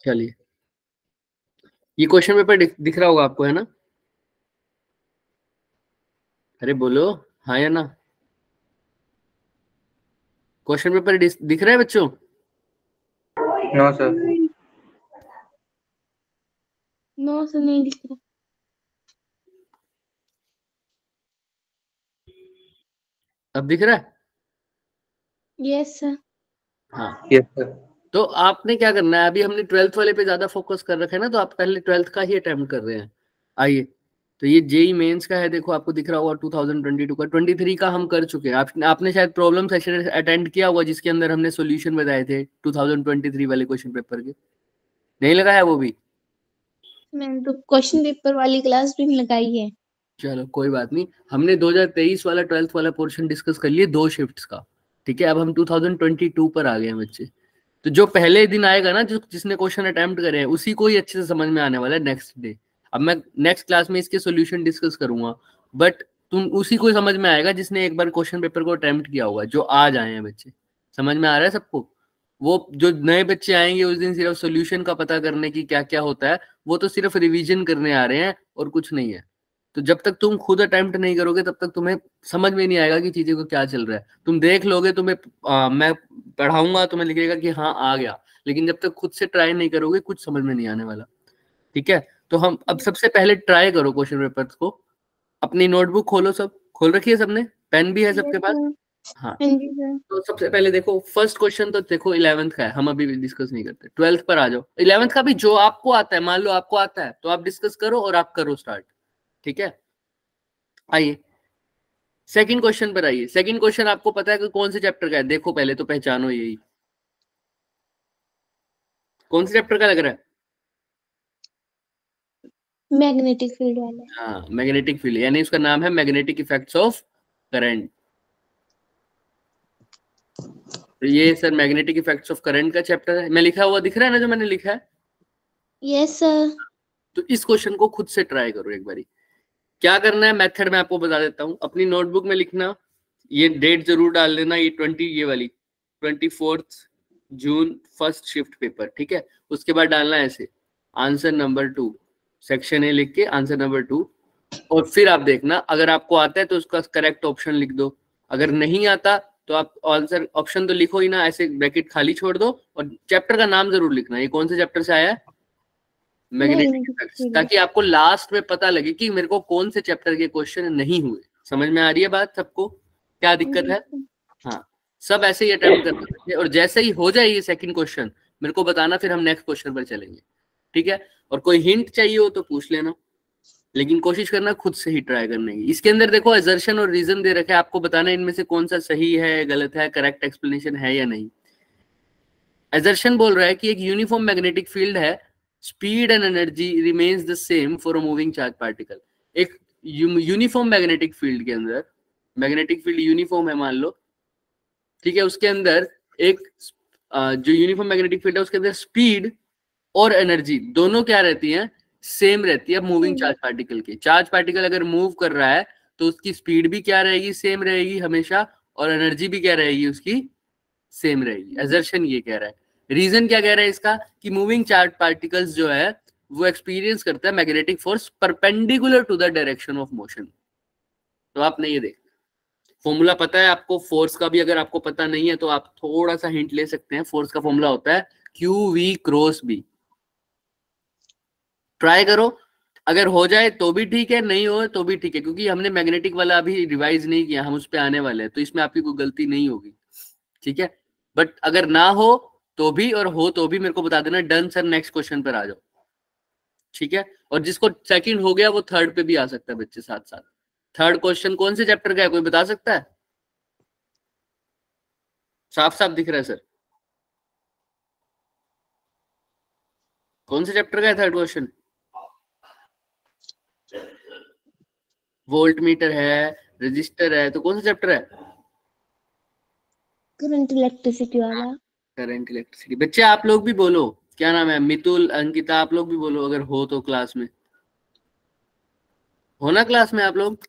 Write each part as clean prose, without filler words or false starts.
चलिए, ये question paper दिख रहा होगा आपको, है ना? अरे बोलो हाँ या ना। क्वेश्चन पेपर दिख रहा है बच्चों? No sir. नो सर, नहीं दिख रहा। अब दिख रहा है? Yes sir. हाँ, यस सर। तो आपने क्या करना है, अभी हमने 12th वाले पे ज्यादा फोकस कर रखा है ना, तो आप पहले 12th का ही अटेम्प्ट कर रहे हैं। आइए, तो ये जेई मेंस का है, देखो आपको दिख रहा होगा 2022 का। 23 का हम कर चुके हैं। आपने शायद प्रॉब्लम सेशन अटेंड किया होगा, जिसके अंदर हमने सॉल्यूशन बताए थे 2023 वाले क्वेश्चन पेपर के। नहीं लगाया वो भी? मैंने तो क्वेश्चन पेपर वाली क्लास भी नहीं लगाई है। चलो कोई बात नहीं, हमने 2023 वाला 12th वाला पोर्शन डिस्कस कर लिए 2 शिफ्ट्स का। ठीक है, अब हम 2022 पर आ गए हैं बच्चे। तो जो पहले दिन आएगा ना, जिसने क्वेश्चन अटेम्प्ट करे हैं, उसी को ही अच्छे से समझ में आने वाला है नेक्स्ट डे। अब मैं नेक्स्ट क्लास में इसके सॉल्यूशन डिस्कस करूंगा, बट तुम उसी को समझ में आएगा जिसने एक बार क्वेश्चन पेपर को अटेम्प्ट किया होगा, जो आज आए हैं बच्चे। समझ में आ रहा है सबको? वो जो नए बच्चे आएंगे उस दिन सिर्फ सॉल्यूशन का पता करने की क्या क्या होता है, वो तो सिर्फ रिवीजन करने आ रहे हैं और कुछ नहीं है। तो जब तक तुम खुद अटेम्प्ट नहीं करोगे, तब तक तुम्हें समझ में नहीं आएगा कि चीजें को क्या चल रहा है। तुम देख लोगे, तुम्हें मैं पढ़ाऊंगा, तुम्हें लिखेगा कि हाँ आ गया, लेकिन जब तक खुद से ट्राई नहीं करोगे, कुछ समझ में नहीं आने वाला। ठीक है, तो हम अब सबसे पहले ट्राई करो क्वेश्चन पेपर को। अपनी नोटबुक खोलो, सब खोल रखी है सबने? पेन भी है सबके यस पास? सर। हाँ, हाँ जी सर। तो सबसे पहले देखो फर्स्ट क्वेश्चन, तो देखो 11th का है, हम अभी डिस्कस नहीं करते। 12th पर आ जाओ। 11th का भी जो आपको आता है, मान लो आपको आता है तो आप डिस्कस करो और आप करो स्टार्ट। ठीक है, आइए सेकंड क्वेश्चन पर आइए। सेकंड क्वेश्चन आपको पता है कि कौन से चैप्टर का है? देखो पहले तो पहचानो यही, कौन से चैप्टर का लग रहा है? मैग्नेटिक फील्ड वाला। हाँ, मैग्नेटिक फील्ड, यानी उसका नाम है मैग्नेटिक इफेक्ट्स ऑफ करंट। तो ये sir magnetic effects of current का चैप्टर है। मैं लिखा हुआ दिख रहा है ना जो मैंने लिखा है? Yes sir. तो इस क्वेश्चन को खुद से ट्राई करो एक बारी। क्या करना है, मेथड मैं आपको बता देता हूँ। अपनी नोटबुक में लिखना, ये डेट जरूर डाल देना, ये वाली 24 जून फर्स्ट शिफ्ट पेपर। ठीक है, उसके बाद डालना है ऐसे आंसर नंबर 2, सेक्शन ए लिख के आंसर नंबर 2। और फिर आप देखना, अगर आपको आता है तो उसका करेक्ट ऑप्शन लिख दो, अगर नहीं आता तो आप आंसर ऑप्शन तो लिखो ही ना, ऐसे ब्रैकेट खाली छोड़ दो। और चैप्टर का नाम जरूर लिखना, ये कौन से चैप्टर से आया है, मैग्नेटिक मैग्नेटिक इफेक्ट्स, फील्ड। ताकि आपको लास्ट में पता लगे कि मेरे को कौन से चैप्टर के क्वेश्चन नहीं हुए। समझ में आ रही है बात सबको? क्या दिक्कत है? हाँ, सब ऐसे ही अटेम्प्ट करते थे, और जैसे ही हो जाए ये सेकंड क्वेश्चन मेरे को बताना, फिर हम नेक्स्ट क्वेश्चन पर चलेंगे। ठीक है, और कोई हिंट चाहिए हो तो पूछ लेना, लेकिन कोशिश करना खुद से ही ट्राई करने की। इसके अंदर देखो असर्शन और रीजन दे रखे हैं, आपको बताना इनमें से कौन सा सही है, गलत है, करेक्ट एक्सप्लेनेशन है या नहीं। असर्शन बोल रहा है कि एक यूनिफॉर्म मैग्नेटिक फील्ड है, speed and energy remains the same for a moving charge particle. एक यूनिफॉर्म मैग्नेटिक फील्ड के अंदर, मैग्नेटिक फील्ड यूनिफॉर्म है मान लो, ठीक है, उसके अंदर एक जो यूनिफॉर्म मैग्नेटिक फील्ड है उसके अंदर स्पीड और एनर्जी दोनों क्या रहती हैं, सेम रहती है मूविंग चार्ज पार्टिकल की। चार्ज पार्टिकल अगर मूव कर रहा है तो उसकी स्पीड भी क्या रहेगी, सेम रहेगी हमेशा, और एनर्जी भी क्या रहेगी उसकी, सेम रहेगी। असर्शन ये कह रहा है। रीजन क्या कह रहा है इसका, कि मूविंग चार्ज पार्टिकल्स जो है वो एक्सपीरियंस करता है magnetic force perpendicular to the direction of motion. तो आपने ये देख, फॉर्मूला पता है आपको फोर्स का भी, अगर आपको पता नहीं है तो आप थोड़ा सा हिंट ले सकते हैं। फोर्स का फॉर्मूला होता है Q V cross B. Try करो, अगर हो जाए तो भी ठीक है, नहीं हो तो भी ठीक है, क्योंकि हमने मैग्नेटिक वाला अभी रिवाइज नहीं किया, हम उस पर आने वाले हैं, तो इसमें आपकी कोई गलती नहीं होगी। ठीक है, बट अगर ना हो तो भी और हो तो भी मेरे को बता देना, डन सर नेक्स्ट क्वेश्चन पर आ जाओ। ठीक है, और जिसको सेकंड हो गया वो थर्ड पे भी आ सकता है बच्चे साथ साथ। थर्ड क्वेश्चन कौन से चैप्टर का है, कोई बता सकता है? साफ साफ दिख रहा है सर, कौन से चैप्टर का है थर्ड क्वेश्चन? वोल्ट मीटर है, रजिस्टर है, तो कौन सा चैप्टर है? करंट इलेक्ट्रिसिटी वाला। Current electricity. बच्चे आप लोग भी बोलो, क्या नाम है, मितुल अंकिता, आप लोग भी बोलो अगर हो तो क्लास में, हो ना क्लास में आप लोग?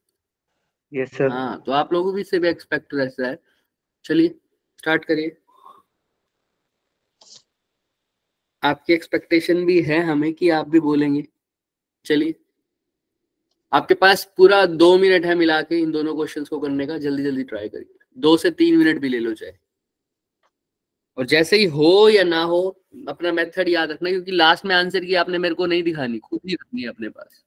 Yes sir. हाँ, तो आप लोगों भी से भी एक्सपेक्ट रहता है। चलिए स्टार्ट करिए। आपकी एक्सपेक्टेशन भी है हमें कि आप भी बोलेंगे। चलिए, आपके पास पूरा 2 मिनट है मिला के इन दोनों क्वेश्चंस को करने का, जल्दी जल्दी ट्राई करिए, 2 से 3 मिनट भी ले लो चाहे। और जैसे ही हो या ना हो अपना मेथड याद रखना, क्योंकि लास्ट में आंसर की आपने मेरे को नहीं दिखानी, खुद ही रखनी है अपने पास।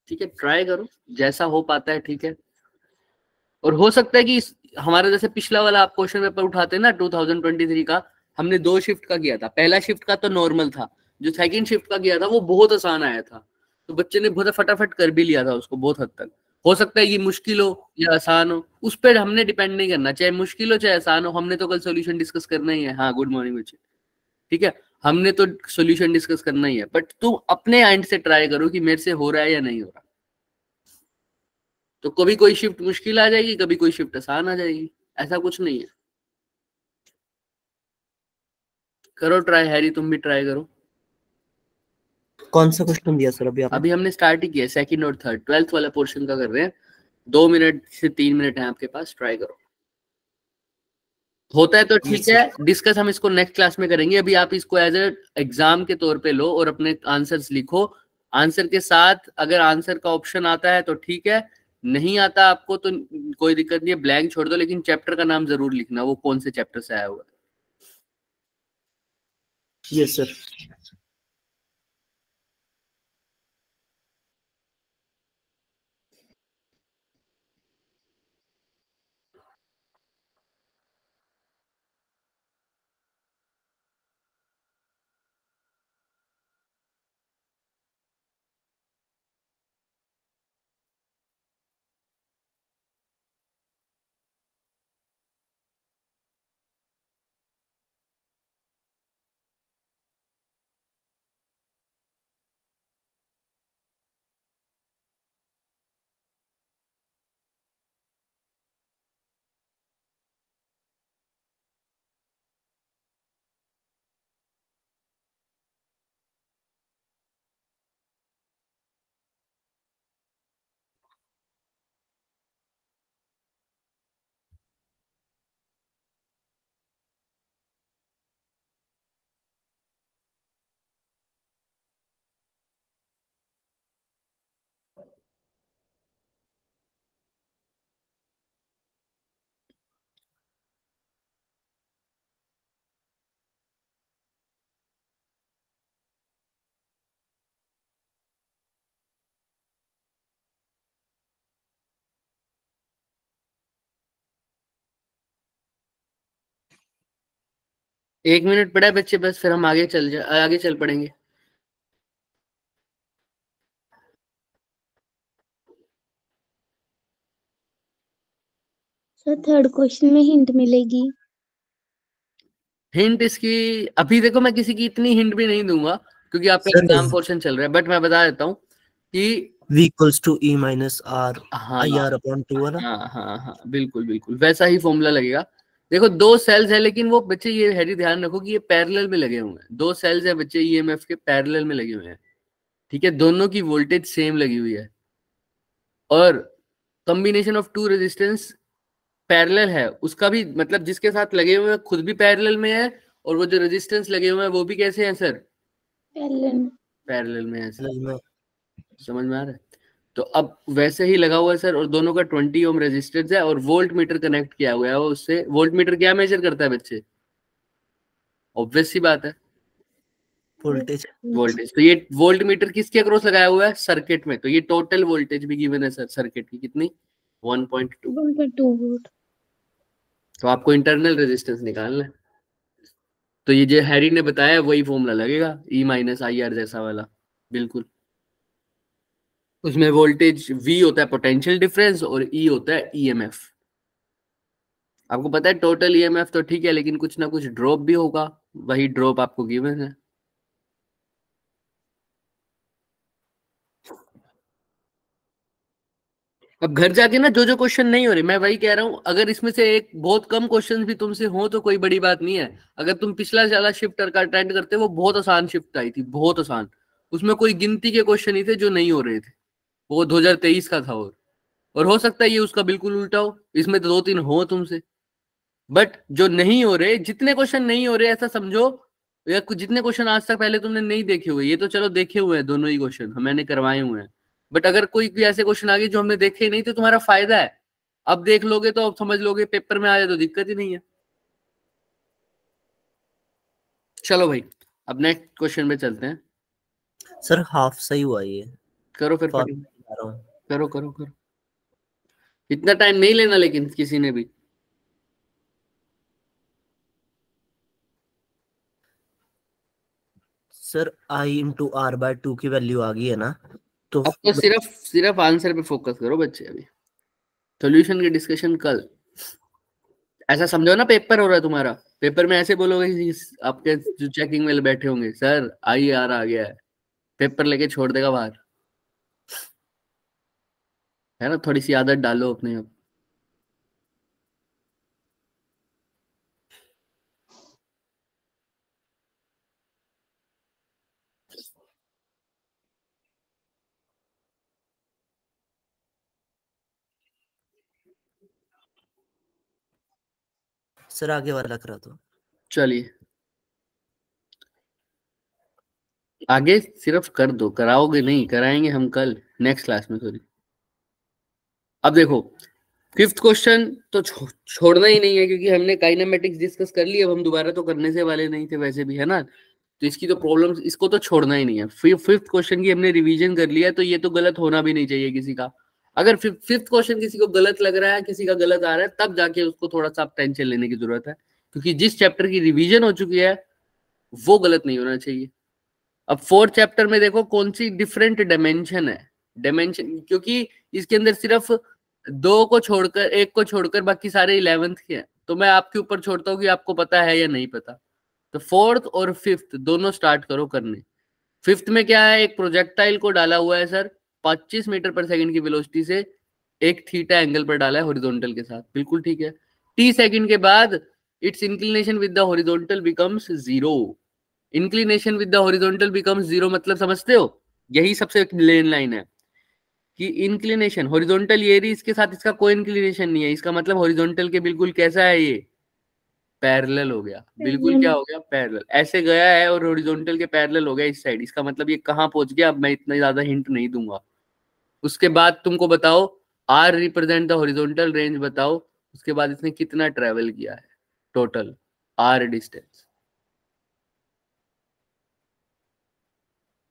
ठीक है, ट्राई करो जैसा हो पाता है, ठीक है। और हो सकता है कि हमारा जैसे पिछला वाला आप क्वेश्चन पेपर उठाते हैं ना 2023 का, हमने 2 शिफ्ट का किया था। पहला शिफ्ट का तो नॉर्मल था, जो सेकंड शिफ्ट का किया था वो बहुत आसान आया था, तो बच्चे ने बहुत फटाफट कर भी लिया था उसको बहुत हद तक। हो सकता है ये मुश्किल हो या आसान हो, उस पर हमने डिपेंड नहीं करना, चाहे मुश्किल हो चाहे आसान हो, हमने तो कल सोल्यूशन डिस्कस करना ही है। हाँ, गुड मॉर्निंग बच्चे, ठीक है, हमने तो सोल्यूशन डिस्कस करना ही है, बट तुम अपने एंड से ट्राई करो कि मेरे से हो रहा है या नहीं हो रहा। तो कभी कोई शिफ्ट मुश्किल आ जाएगी, कभी कोई शिफ्ट आसान आ जाएगी, ऐसा कुछ नहीं है। करो ट्राई, हैरी तुम भी ट्राई करो। कौन सा क्वेश्चन दिया सर अभी आपने? अभी हमने स्टार्ट ही किया, सेकंड और थर्ड 12th वाला पोर्शन का कर रहे हैं। 2 मिनट से 3 मिनट है आपके पास, ट्राई करो। होता है तो ठीक है, डिस्कस हम इसको नेक्स्ट क्लास में करेंगे। अभी आप इसको एज ए एग्जाम के तौर पे लो और अपने आंसर्स लिखो। आंसर के साथ अगर आंसर का ऑप्शन आता है तो ठीक है, नहीं आता आपको तो कोई दिक्कत नहीं है, ब्लैंक छोड़ दो, लेकिन चैप्टर का नाम जरूर लिखना, वो कौन से चैप्टर से आया हुआ है। Yes sir. एक मिनट पड़ा है बच्चे बस, फिर हम आगे चल पड़ेंगे। सर थर्ड क्वेश्चन में हिंट मिलेगी? हिंट इसकी अभी देखो, मैं किसी की इतनी हिंट भी नहीं दूंगा क्योंकि आपका Sir, एग्जाम पोर्शन चल रहा है, बट मैं बता देता हूँ कि v equals to e minus r हाँ i r upon 2 वाला। हाँ हाँ हाँ, बिल्कुल बिल्कुल वैसा ही फॉर्मूला लगेगा। देखो 2 सेल्स है, लेकिन वो बच्चे ये हैरी ध्यान रखो कि ये पैरेलल में लगे हुए हैं। 2 सेल्स है बच्चे ईएमएफ के पैरेलल में लगे हुए हैं, ठीक है, दोनों की वोल्टेज सेम लगी हुई है, और कॉम्बिनेशन ऑफ 2 रेजिस्टेंस पैरेलल है, उसका भी मतलब जिसके साथ लगे हुए हैं खुद भी पैरेलल में है, और वो जो रेजिस्टेंस लगे हुए हैं वो भी कैसे हैं सर? पैरेलल में है सर। समझ में आ रहा है? तो अब वैसे ही लगा हुआ है सर, और दोनों का 20 ओम रेजिस्टेंस है, और वोल्ट मीटर कनेक्ट किया हुआ है वो उससे। वोल्ट मीटर क्या मेजर करता है बच्चे? ऑब्वियस सी बात है, वोल्टेज। वोल्टेज। तो ये वोल्ट मीटर किसके अक्रॉस लगाया हुआ है? सर्किट में। तो ये टोटल वोल्टेज भी गिवन है सर सर्किट की, कितनी? 1.2। 1.2 वोल्ट। तो आपको इंटरनल रेजिस्टेंस निकालना है, तो ये जो हैरी ने बताया वही फॉर्मूला लगेगा, ई माइनस आई आर जैसा वाला, बिल्कुल। उसमें वोल्टेज V होता है पोटेंशियल डिफरेंस, और E होता है ईएमएफ। आपको पता है टोटल ईएमएफ तो ठीक है, लेकिन कुछ ना कुछ ड्रॉप भी होगा, वही ड्रॉप आपको गिवन है। अब घर जाके ना जो जो क्वेश्चन नहीं हो रहे, मैं वही कह रहा हूँ, अगर इसमें से एक बहुत कम क्वेश्चन भी तुमसे हो तो कोई बड़ी बात नहीं है। अगर तुम पिछला वाला शिफ्ट का अटेंड करते, वो बहुत आसान शिफ्ट आई थी, बहुत आसान, उसमें कोई गिनती के क्वेश्चन ही थे जो नहीं हो रहे थे, वो 2023 का था। और हो सकता है ये उसका बिल्कुल उल्टा हो, इसमें तो 2-3 हो तुमसे, बट जो नहीं हो रहे, जितने क्वेश्चन नहीं हो रहे ऐसा समझो, या जितने क्वेश्चन आज तक पहले तुमने नहीं देखे हुए, ये तो चलो देखे हुए हैं दोनों ही क्वेश्चन मैंने करवाए हुए हैं, बट अगर कोई भी ऐसे क्वेश्चन आ गए जो हमने देखे नहीं तो तुम्हारा फायदा है, अब देख लोगे तो अब समझ लोगे, पेपर में आ जाए तो दिक्कत ही नहीं है। चलो भाई अब नेक्स्ट क्वेश्चन पे चलते हैं। सर हाफ सही हुआ ये। करो फिर फॉर- फटाफट। करो करो करो, इतना टाइम नहीं लेना लेकिन किसी ने भी। Sir I into R by 2 की वैल्यू आ गई है ना, तो अब तो सिर्फ आंसर पे फोकस करो बच्चे, अभी सॉल्यूशन की डिस्कशन कल। ऐसा समझो ना पेपर हो रहा है तुम्हारा, पेपर में ऐसे बोलोगे कि आपके जो चेकिंग में बैठे होंगे, सर आई आर आ गया है, पेपर लेके छोड़ देगा बाहर, है ना। थोड़ी सी आदत डालो अपने आप। सर आगे वाला करा दो। चलिए आगे सिर्फ कर दो, कराओगे नहीं, कराएंगे हम कल नेक्स्ट क्लास में, सॉरी। अब देखो फिफ्थ क्वेश्चन तो छोड़ना ही नहीं है, क्योंकि हमने काइनेमेटिक्स डिस्कस कर लिया, अब हम दोबारा तो करने से वाले नहीं थे वैसे भी, है ना। तो इसकी तो प्रॉब्लम, इसको तो छोड़ना ही नहीं है। फिफ्थ क्वेश्चन की हमने रिवीजन कर लिया, तो ये तो गलत होना भी नहीं चाहिए किसी का। अगर फिफ्थ क्वेश्चन किसी को गलत लग रहा है, किसी का गलत आ रहा है, तब जाके उसको थोड़ा सा टेंशन लेने की जरूरत है, क्योंकि जिस चैप्टर की रिवीजन हो चुकी है वो गलत नहीं होना चाहिए। अब फोर्थ चैप्टर में देखो कौन सी डिफरेंट डायमेंशन है, डायमेंशन, क्योंकि इसके अंदर सिर्फ दो को छोड़कर, एक को छोड़कर बाकी सारे 11th के हैं, तो मैं आपके ऊपर छोड़ता हूँ कि आपको पता है या नहीं पता। तो फोर्थ और फिफ्थ दोनों स्टार्ट करो करने। फिफ्थ में क्या है, एक प्रोजेक्टाइल को डाला हुआ है सर 25 मीटर पर सेकंड की वेलोसिटी से, एक थीटा एंगल पर डाला है हॉरिजॉन्टल के साथ, बिल्कुल ठीक है। टी सेकंड के बाद it's inclination with the horizontal becomes zero. Inclination with the horizontal becomes zero मतलब समझते हो, यही सबसे मेन लाइन है कि इंक्लिनेशन हॉरिजॉन्टल ये रही, इसके साथ इसका कोई इंक्लिनेशन नहीं है, इसका मतलब हॉरिजॉन्टल के बिल्कुल कैसा है ये, पैरेलल हो गया, बिल्कुल क्या हो गया, पैरेलल। ऐसे गया है और हॉरिजॉन्टल के पैरेलल हो गया इस साइड, इसका मतलब ये कहाँ पहुंच गया, अब मैं इतना ज्यादा हिंट नहीं दूंगा। उसके बाद तुमको बताओ R represent the horizontal range, बताओ उसके बाद इसने कितना ट्रेवल किया है टोटल आर डिस्टेंस,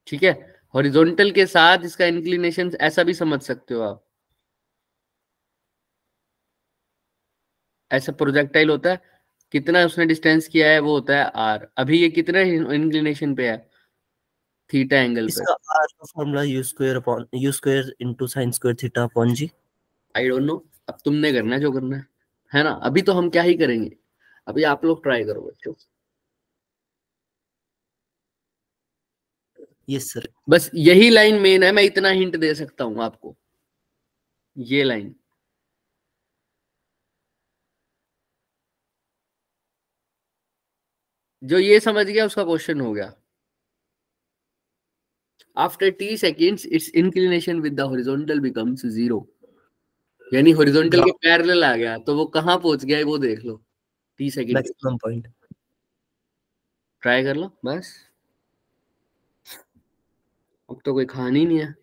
ठीक है। हॉरिजॉन्टल के साथ इसका इंक्लिनेशन ऐसा भी समझ सकते हो आप, ऐसा प्रोजेक्टाइल होता है, कितना उसने डिस्टेंस किया है वो होता है आर। अभी ये कितना इंक्लिनेशन पे है, थीटा एंगल पे। इसका आर का formula u square into sin square theta upon g। I don't know, अब तुमने करना है जो करना है ना। अभी तो हम क्या ही करेंगे, अभी आप लोग ट्राई करो बच्चों। Yes sir. बस यही लाइन मेन है, मैं इतना हिंट दे सकता हूं आपको, ये लाइन। जो ये समझ गया उसका क्वेश्चन हो गया। After t seconds its inclination with the horizontal becomes zero, यानी हॉरिजॉन्टल के पैरेलल आ गया, तो वो कहां पहुंच गया है वो देख लो, t second maximum point. Try कर लो बस, अब तो कोई कहानी नहीं है।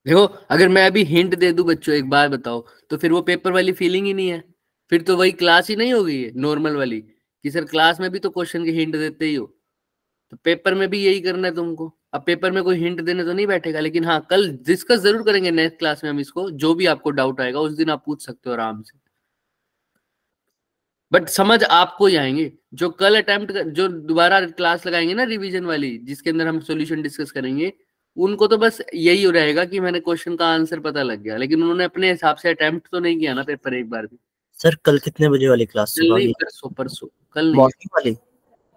देखो अगर मैं अभी हिंट दे दूं बच्चों, एक बार बताओ, तो फिर वो पेपर वाली फीलिंग ही नहीं है, फिर तो वही क्लास ही नहीं होगी ये नॉर्मल वाली, कि सर क्लास में भी तो क्वेश्चन के हिंट देते ही हो, तो पेपर में भी यही करना है तुमको। अब पेपर में कोई हिंट देने तो नहीं बैठेगा, लेकिन हाँ कल डिस्कस जरूर करेंगे नेक्स्ट क्लास में हम इसको, जो भी आपको डाउट आएगा उस दिन आप पूछ सकते हो आराम से, बट समझ आपको ही आएंगे। जो कल अटेम्प्ट जो दोबारा क्लास लगाएंगे ना रिवीजन वाली, जिसके अंदर हम सॉल्यूशन डिस्कस करेंगे, उनको तो बस यही रहेगा कि मैंने क्वेश्चन का आंसर पता लग गया, लेकिन उन्होंने अपने हिसाब से अटेम्प्ट तो नहीं किया ना पेपर एक बार भी। सर कल कितने बजे वाली क्लास कल सुबह नहीं, की? परसों, परसों, कल नहीं, मॉर्निंग वाली?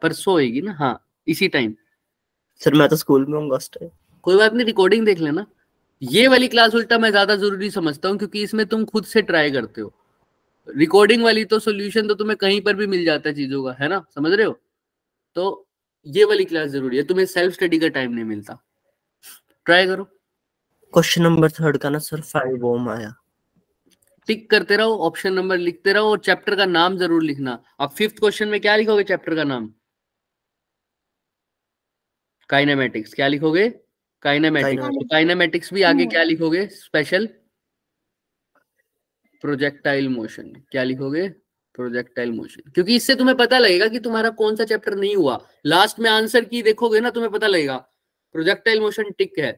परसों होगी ना, हाँ इसी टाइम। सर मैं तो स्कूल में हूँ उस टाइम। कोई बात नहीं, रिकॉर्डिंग देख लेना। ये वाली क्लास उल्टा मैं ज्यादा जरूरी समझता हूँ, क्योंकि इसमें तुम खुद से ट्राई करते हो। रिकॉर्डिंग वाली तो सॉल्यूशन तो तुम्हें कहीं पर भी मिल जाता है चीजों का, है ना, समझ रहे हो। तो ये वाली क्लास जरूरी है, तुम्हें सेल्फ स्टडी का टाइम नहीं मिलता। ट्राई करो। क्वेश्चन नंबर 3 का ना सर 5 ओम आया। टिक करते रहो, ऑप्शन नंबर लिखते रहो और चैप्टर का नाम जरूर लिखना। अब 5th क्वेश्चन में क्या लिखोगे चैप्टर का नाम? काइनेमेटिक्स। क्या लिखोगे? काइनेमेटिक्स। तो काइनेमेटिक्स भी आगे क्या लिखोगे स्पेशल? Projectile motion. क्या लिखोगे? Projectile motion. क्योंकि इससे तुम्हें पता लगेगा कि तुम्हारा कौन सा चैप्टर नहीं हुआ। लास्ट में आंसर की देखोगे ना, तुम्हें पता लगेगा प्रोजेक्टाइल मोशन टिक है,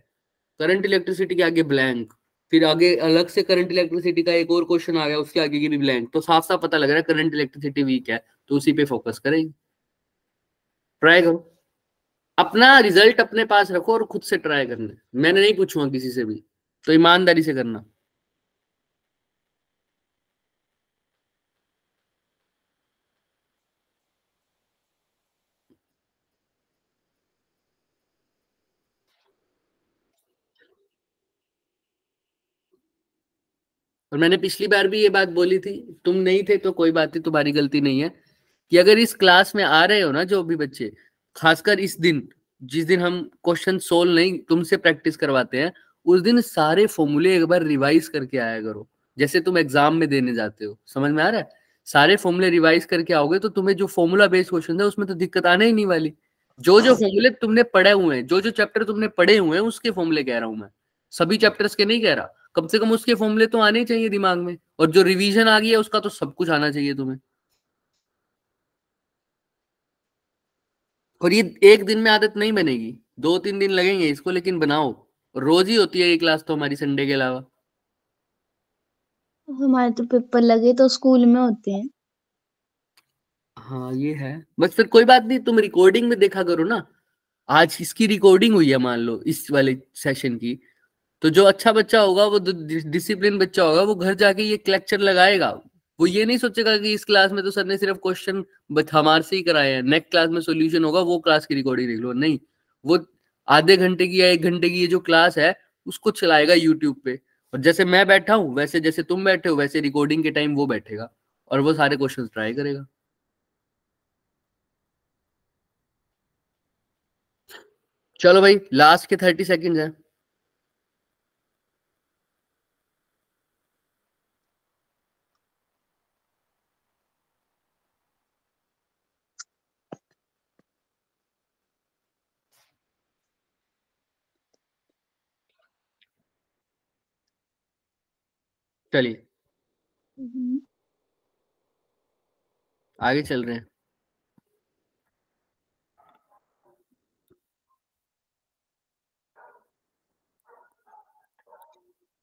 करंट इलेक्ट्रिसिटी के आगे ब्लैंक, फिर आगे अलग से करंट इलेक्ट्रिसिटी का एक और क्वेश्चन आ गया, उसके आगे की भी ब्लैंक। तो साफ साफ पता लग रहा है करंट इलेक्ट्रिसिटी वीक है, तो उसी पे फोकस करेंगे। ट्राई करो, अपना रिजल्ट अपने पास रखो और खुद से ट्राई करना। मैंने नहीं पूछूंगा किसी से भी, तो ईमानदारी से करना। और मैंने पिछली बार भी ये बात बोली थी, तुम नहीं थे तो कोई बात नहीं, तुम्हारी गलती नहीं है, कि अगर इस क्लास में आ रहे हो ना जो भी बच्चे, खासकर इस दिन जिस दिन हम क्वेश्चन सोल्व नहीं तुमसे प्रैक्टिस करवाते हैं, उस दिन सारे फॉर्मूले एक बार रिवाइज करके आया करो, जैसे तुम एग्जाम में देने जाते हो। समझ में आ रहा है? सारे फॉर्मूले रिवाइज करके आओगे तो तुम्हें जो फॉर्मूला बेस्ड क्वेश्चन है उसमें तो दिक्कत आने ही नहीं वाली। जो जो फॉर्मूले तुमने पढ़े हुए हैं, जो जो चैप्टर तुमने पढ़े हुए हैं उसके फॉर्मूले कह रहा हूं मैं, सभी चैप्टर्स के नहीं कह रहा। कम से कम उसके फॉर्मूले तो आने ही चाहिए दिमाग में, और जो रिवीजन आ गई है उसका तो सब कुछ आना चाहिए तुम्हें। और ये एक दिन में आदत नहीं बनेगी, 2-3 दिन लगेंगे इसको, लेकिन बनाओ। रोज ही होती है ये क्लास तो हमारी, संडे के अलावा। हमारे तो पेपर लगे तो स्कूल में होते हैं। हाँ ये है, बस फिर कोई बात नहीं, तुम रिकॉर्डिंग में देखा करो ना। आज इसकी रिकॉर्डिंग हुई है मान लो इस वाले सेशन की, तो जो अच्छा बच्चा होगा, वो डिसिप्लिन बच्चा होगा, वो घर जाके ये लेक्चर लगाएगा। वो ये नहीं सोचेगा कि इस क्लास में तो सर ने सिर्फ क्वेश्चन हमारे से ही कराए हैं, नेक्स्ट क्लास में सॉल्यूशन होगा, वो क्लास की रिकॉर्डिंग देख लो। नहीं, वो आधे घंटे की या 1 घंटे की ये जो क्लास है उसको चलाएगा यूट्यूब पे, और जैसे मैं बैठा हूँ वैसे, जैसे तुम बैठे हो वैसे रिकॉर्डिंग के टाइम वो बैठेगा और वो सारे क्वेश्चन ट्राई करेगा। चलो भाई, लास्ट के 30 सेकेंड है। चलिए आगे चल रहे हैं।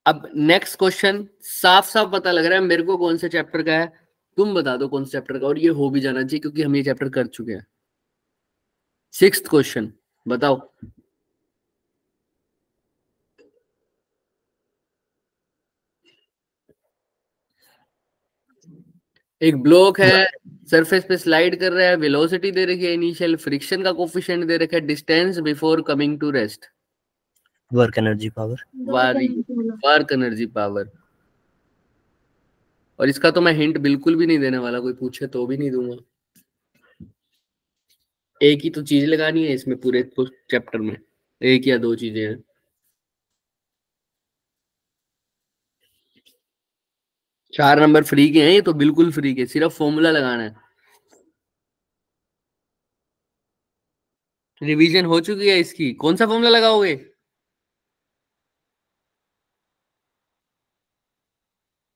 अब नेक्स्ट क्वेश्चन साफ साफ पता लग रहा है मेरे को कौन से चैप्टर का है, तुम बता दो कौन से चैप्टर का, और ये हो भी जाना चाहिए क्योंकि हम ये चैप्टर कर चुके हैं। 6th क्वेश्चन बताओ। एक ब्लॉक है, सरफेस पे स्लाइड कर रहा है, वेलोसिटी दे रखी है इनिशियल, फ्रिक्शन का कोफिशिएंट दे रखा है, distance before coming to rest, work energy power. Work energy power. और इसका तो मैं हिंट बिल्कुल भी नहीं देने वाला, कोई पूछे तो भी नहीं दूंगा। एक ही तो चीज लगानी है इसमें पूरे चैप्टर में, एक या 2 चीजें हैं। 4 नंबर फ्री के हैं, ये तो बिल्कुल फ्री के, सिर्फ फॉर्मूला लगाना है। रिवीजन हो चुकी है इसकी, कौन सा फॉर्मूला लगाओगे?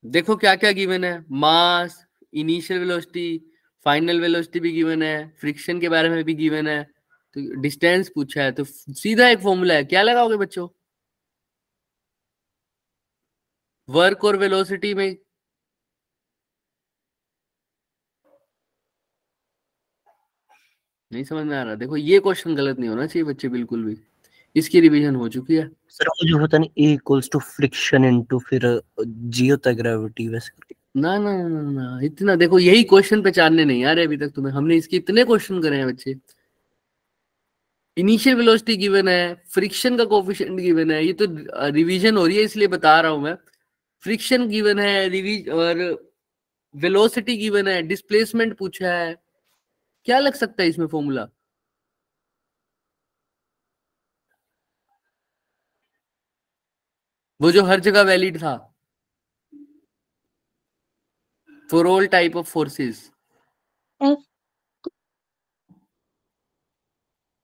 देखो क्या क्या गिवन है, मास, इनिशियल वेलोसिटी, फाइनल वेलोसिटी भी गिवन है, फ्रिक्शन के बारे में भी गिवन है, तो डिस्टेंस पूछा है, तो सीधा एक फॉर्मूला है। क्या लगाओगे बच्चों? वर्क और वेलोसिटी में नहीं समझ में आ रहा। देखो ये क्वेश्चन गलत नहीं होना चाहिए बच्चे बिल्कुल भी, इसकी रिवीजन हो चुकी है। सर वो जो होता है ना A equals to friction into फिर G होता है ग्रेविटी, वैसे करके। ना ना ना ना ना, इतना देखो यही क्वेश्चन पहचानने नहीं आ रहे अभी तक तुम्हें, हमने इसके इतने क्वेश्चन करे हैं बच्चे। इनिशियल वेलोसिटी गिवन है, फ्रिक्शन का कोफिशिएंट गिवन है, ये तो रिवीजन हो रही है इसलिए बता रहा हूं मैं। फ्रिक्शन गिवन है, रिवीज और वेलोसिटी गिवन है, डिस्प्लेसमेंट पूछा है। क्या लग सकता है इसमें फॉर्मूला? वो जो हर जगह वैलिड था for all type of forces. F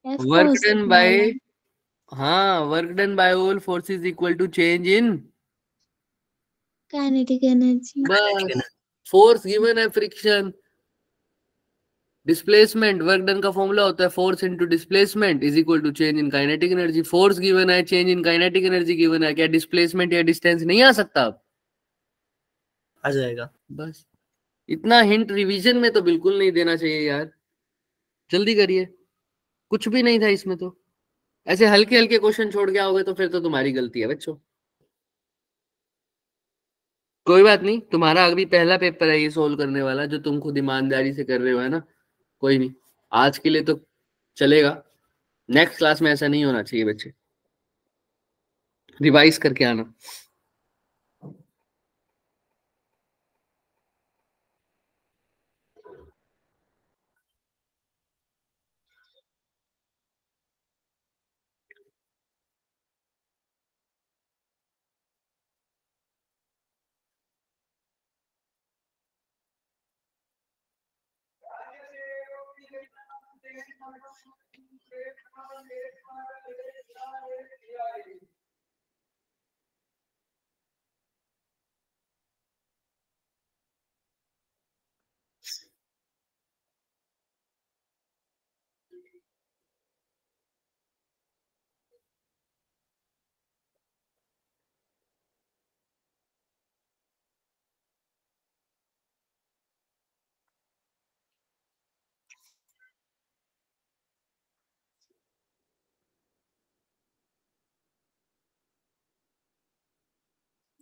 F का वर्क हो डन सकने बाय, वाला है। हाँ work done by all forces equal to change in, kinetic energy. बस फोर्स गिवन है फ्रिक्शन, डिस्प्लेसमेंट वर्क डन का फॉर्मूला होता है force into displacement is equal to change in kinetic energy. Force given है, change in kinetic energy given है, क्या displacement या distance नहीं आ सकता अब? आ जाएगा। बस इतना हिंट रिवीजन में तो बिल्कुल नहीं देना चाहिए यार, जल्दी करिए। कुछ भी नहीं था इसमें तो, ऐसे हल्के हल्के क्वेश्चन छोड़ के आओगे तो फिर तो तुम्हारी गलती है बच्चों। कोई बात नहीं, तुम्हारा अभी पहला पेपर है ये सोल्व करने वाला, जो तुम खुद ईमानदारी से कर रहे हो, है ना। कोई नहीं, आज के लिए तो चलेगा, नेक्स्ट क्लास में ऐसा नहीं होना चाहिए बच्चे, रिवाइज करके आना।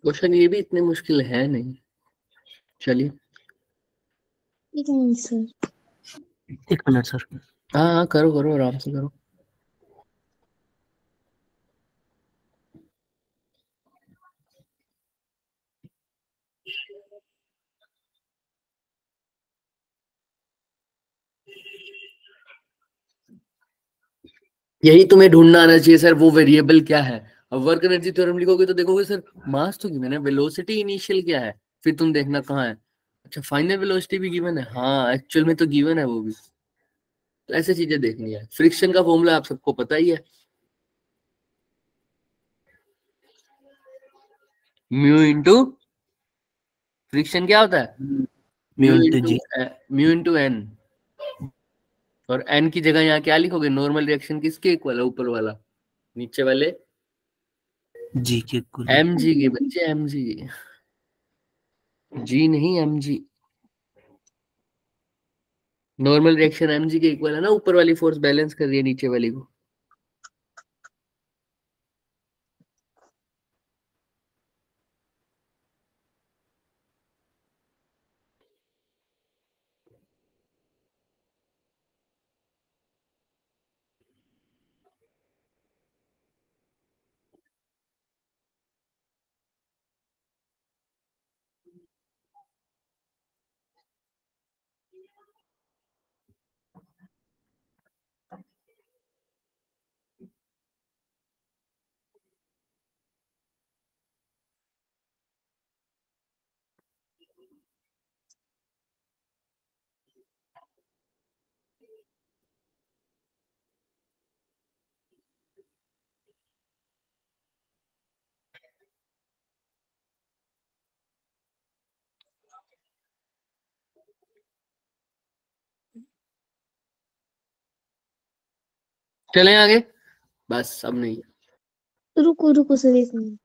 क्वेश्चन ये भी इतने मुश्किल है नहीं, चलिए। एक मिनट सर। 1 minute sir. हाँ हाँ, करो करो, आराम से करो। यही तुम्हें ढूंढना आना चाहिए सर, वो वेरिएबल क्या है। अब वर्क एनर्जी थ्योरम लिखोगे तो देखोगे सर मास तो गिवन है, वेलोसिटी इनिशियल क्या है, फिर तुम देखना कहाँ है। अच्छा फाइनल वेलोसिटी भी गिवन है, हाँ एक्चुअल में तो गिवन है वो भी। तो ऐसे चीजें देखनी है। फ्रिक्शन का फॉर्मूला आप सबको पता ही है, म्यू इंटू, फ्रिक्शन क्या होता है, mu into G. Mu into N. और एन की जगह यहाँ क्या लिखोगे, नॉर्मल रिएक्शन किसके इक्वल है, ऊपर वाला, नीचे वाले जी के इक्वल। एम जी के बच्चे, एम जी, जी नहीं M G. Normal reaction M G के इक्वल है ना, ऊपर वाली फोर्स बैलेंस कर रही है नीचे वाली को। चलें आगे, बस अब नहीं। रुको रुको सर एक मिनट।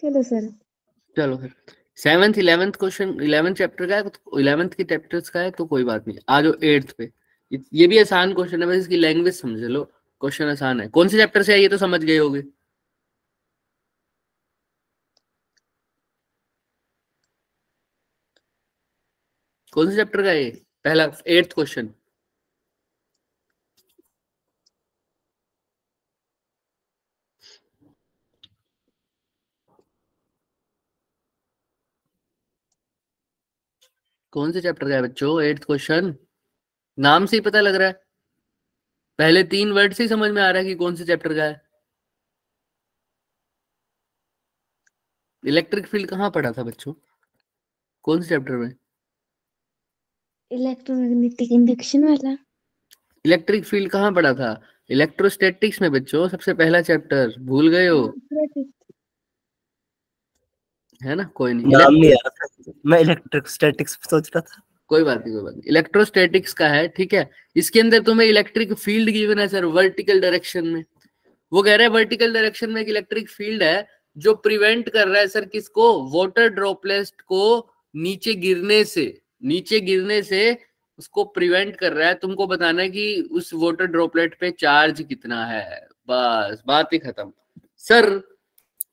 चलो सर। चलो फिर 7th 11th question, 11th chapter का है, 11th के चैप्टर्स का है तो कोई बात नहीं, आ जाओ 8th पे। ये भी आसान क्वेश्चन है, बस इसकी लैंग्वेज समझ लो। क्वेश्चन आसान है, कौन से चैप्टर से है ये तो समझ गए होगे। कौन से चैप्टर का है ये, पहला 8th क्वेश्चन। कौन से चैप्टर का है बच्चों? 8th क्वेश्चन, नाम से ही पता लग रहा है, पहले 3 वर्ड से ही समझ में आ रहा है कि कौन से चैप्टर का है। इलेक्ट्रिक फील्ड कहाँ पढ़ा था बच्चों, कौन से चैप्टर में? इलेक्ट्रोमैग्नेटिक इंडक्शन वाला। इलेक्ट्रिक फील्ड कहाँ पढ़ा था? इलेक्ट्रोस्टैटिक्स में बच्चों, सबसे पहला चैप्टर, भूल गए हो? है ना, कोई नहीं। नाम नहीं आ रहा था, मैं इलेक्ट्रिक स्टैटिक्स सोच रहा था। कोई बात नहीं, कोई बात नहीं। इलेक्ट्रोस्टैटिक्स का है, ठीक है। इसके अंदर तुम्हें इलेक्ट्रिक फील्ड गिवन है सर, वर्टिकल डायरेक्शन में। वो कह रहे हैं वर्टिकल डायरेक्शन में एक इलेक्ट्रिक फील्ड है जो प्रिवेंट कर रहा है सर किसको, वाटर ड्रॉपलेट को नीचे गिरने से उसको प्रिवेंट कर रहा है। तुमको बताना है कि उस वाटर ड्रॉपलेट पे चार्ज कितना है, बस बात ही खत्म। सर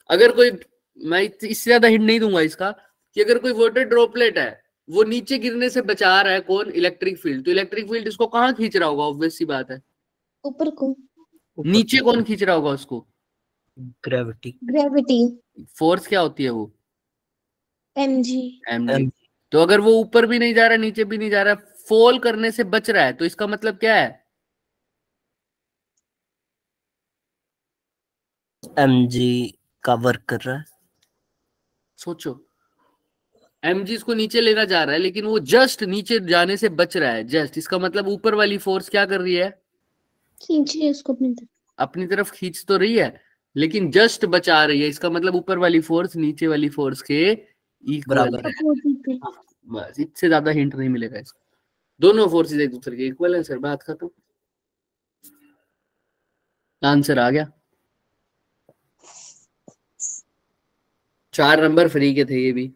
अगर कोई, मैं इससे ज्यादा हिंट नहीं दूंगा इसका, कि अगर कोई वाटर ड्रॉपलेट है वो नीचे गिरने से बचा रहा है कौन, इलेक्ट्रिक फील्ड, तो इलेक्ट्रिक फील्ड इसको कहाँ खींच रहा होगा, ऑब्वियस सी बात है। ऊपर को। नीचे कौन खींच रहा होगा उसको? ग्रेविटी। ग्रेविटी। फोर्स क्या होती है वो? mg। mg। तो अगर वो ऊपर भी नहीं जा रहा, नीचे भी नहीं जा रहा, फॉल करने से बच रहा है, तो इसका मतलब क्या है? mg का वर्क कर रहा है। सोचो, mg इसको नीचे लेना जा रहा है लेकिन वो जस्ट नीचे जाने से बच रहा है, जस्ट। इसका मतलब ऊपर वाली फोर्स क्या कर रही है? खींच रही है उसको अपनी तरफ खींच तो रही है लेकिन जस्ट बचा रही है। इसका मतलब ऊपर वाली फोर्स नीचे वाली फोर्स के इक्वल बराबर है। है। बस, इससे ज्यादा हिंट नहीं मिलेगा इसका। दोनों फोर्सेस एक दूसरे के इक्वल है सर, बात खत्म। आंसर आ गया। 4 नंबर फ्री के थे ये भी।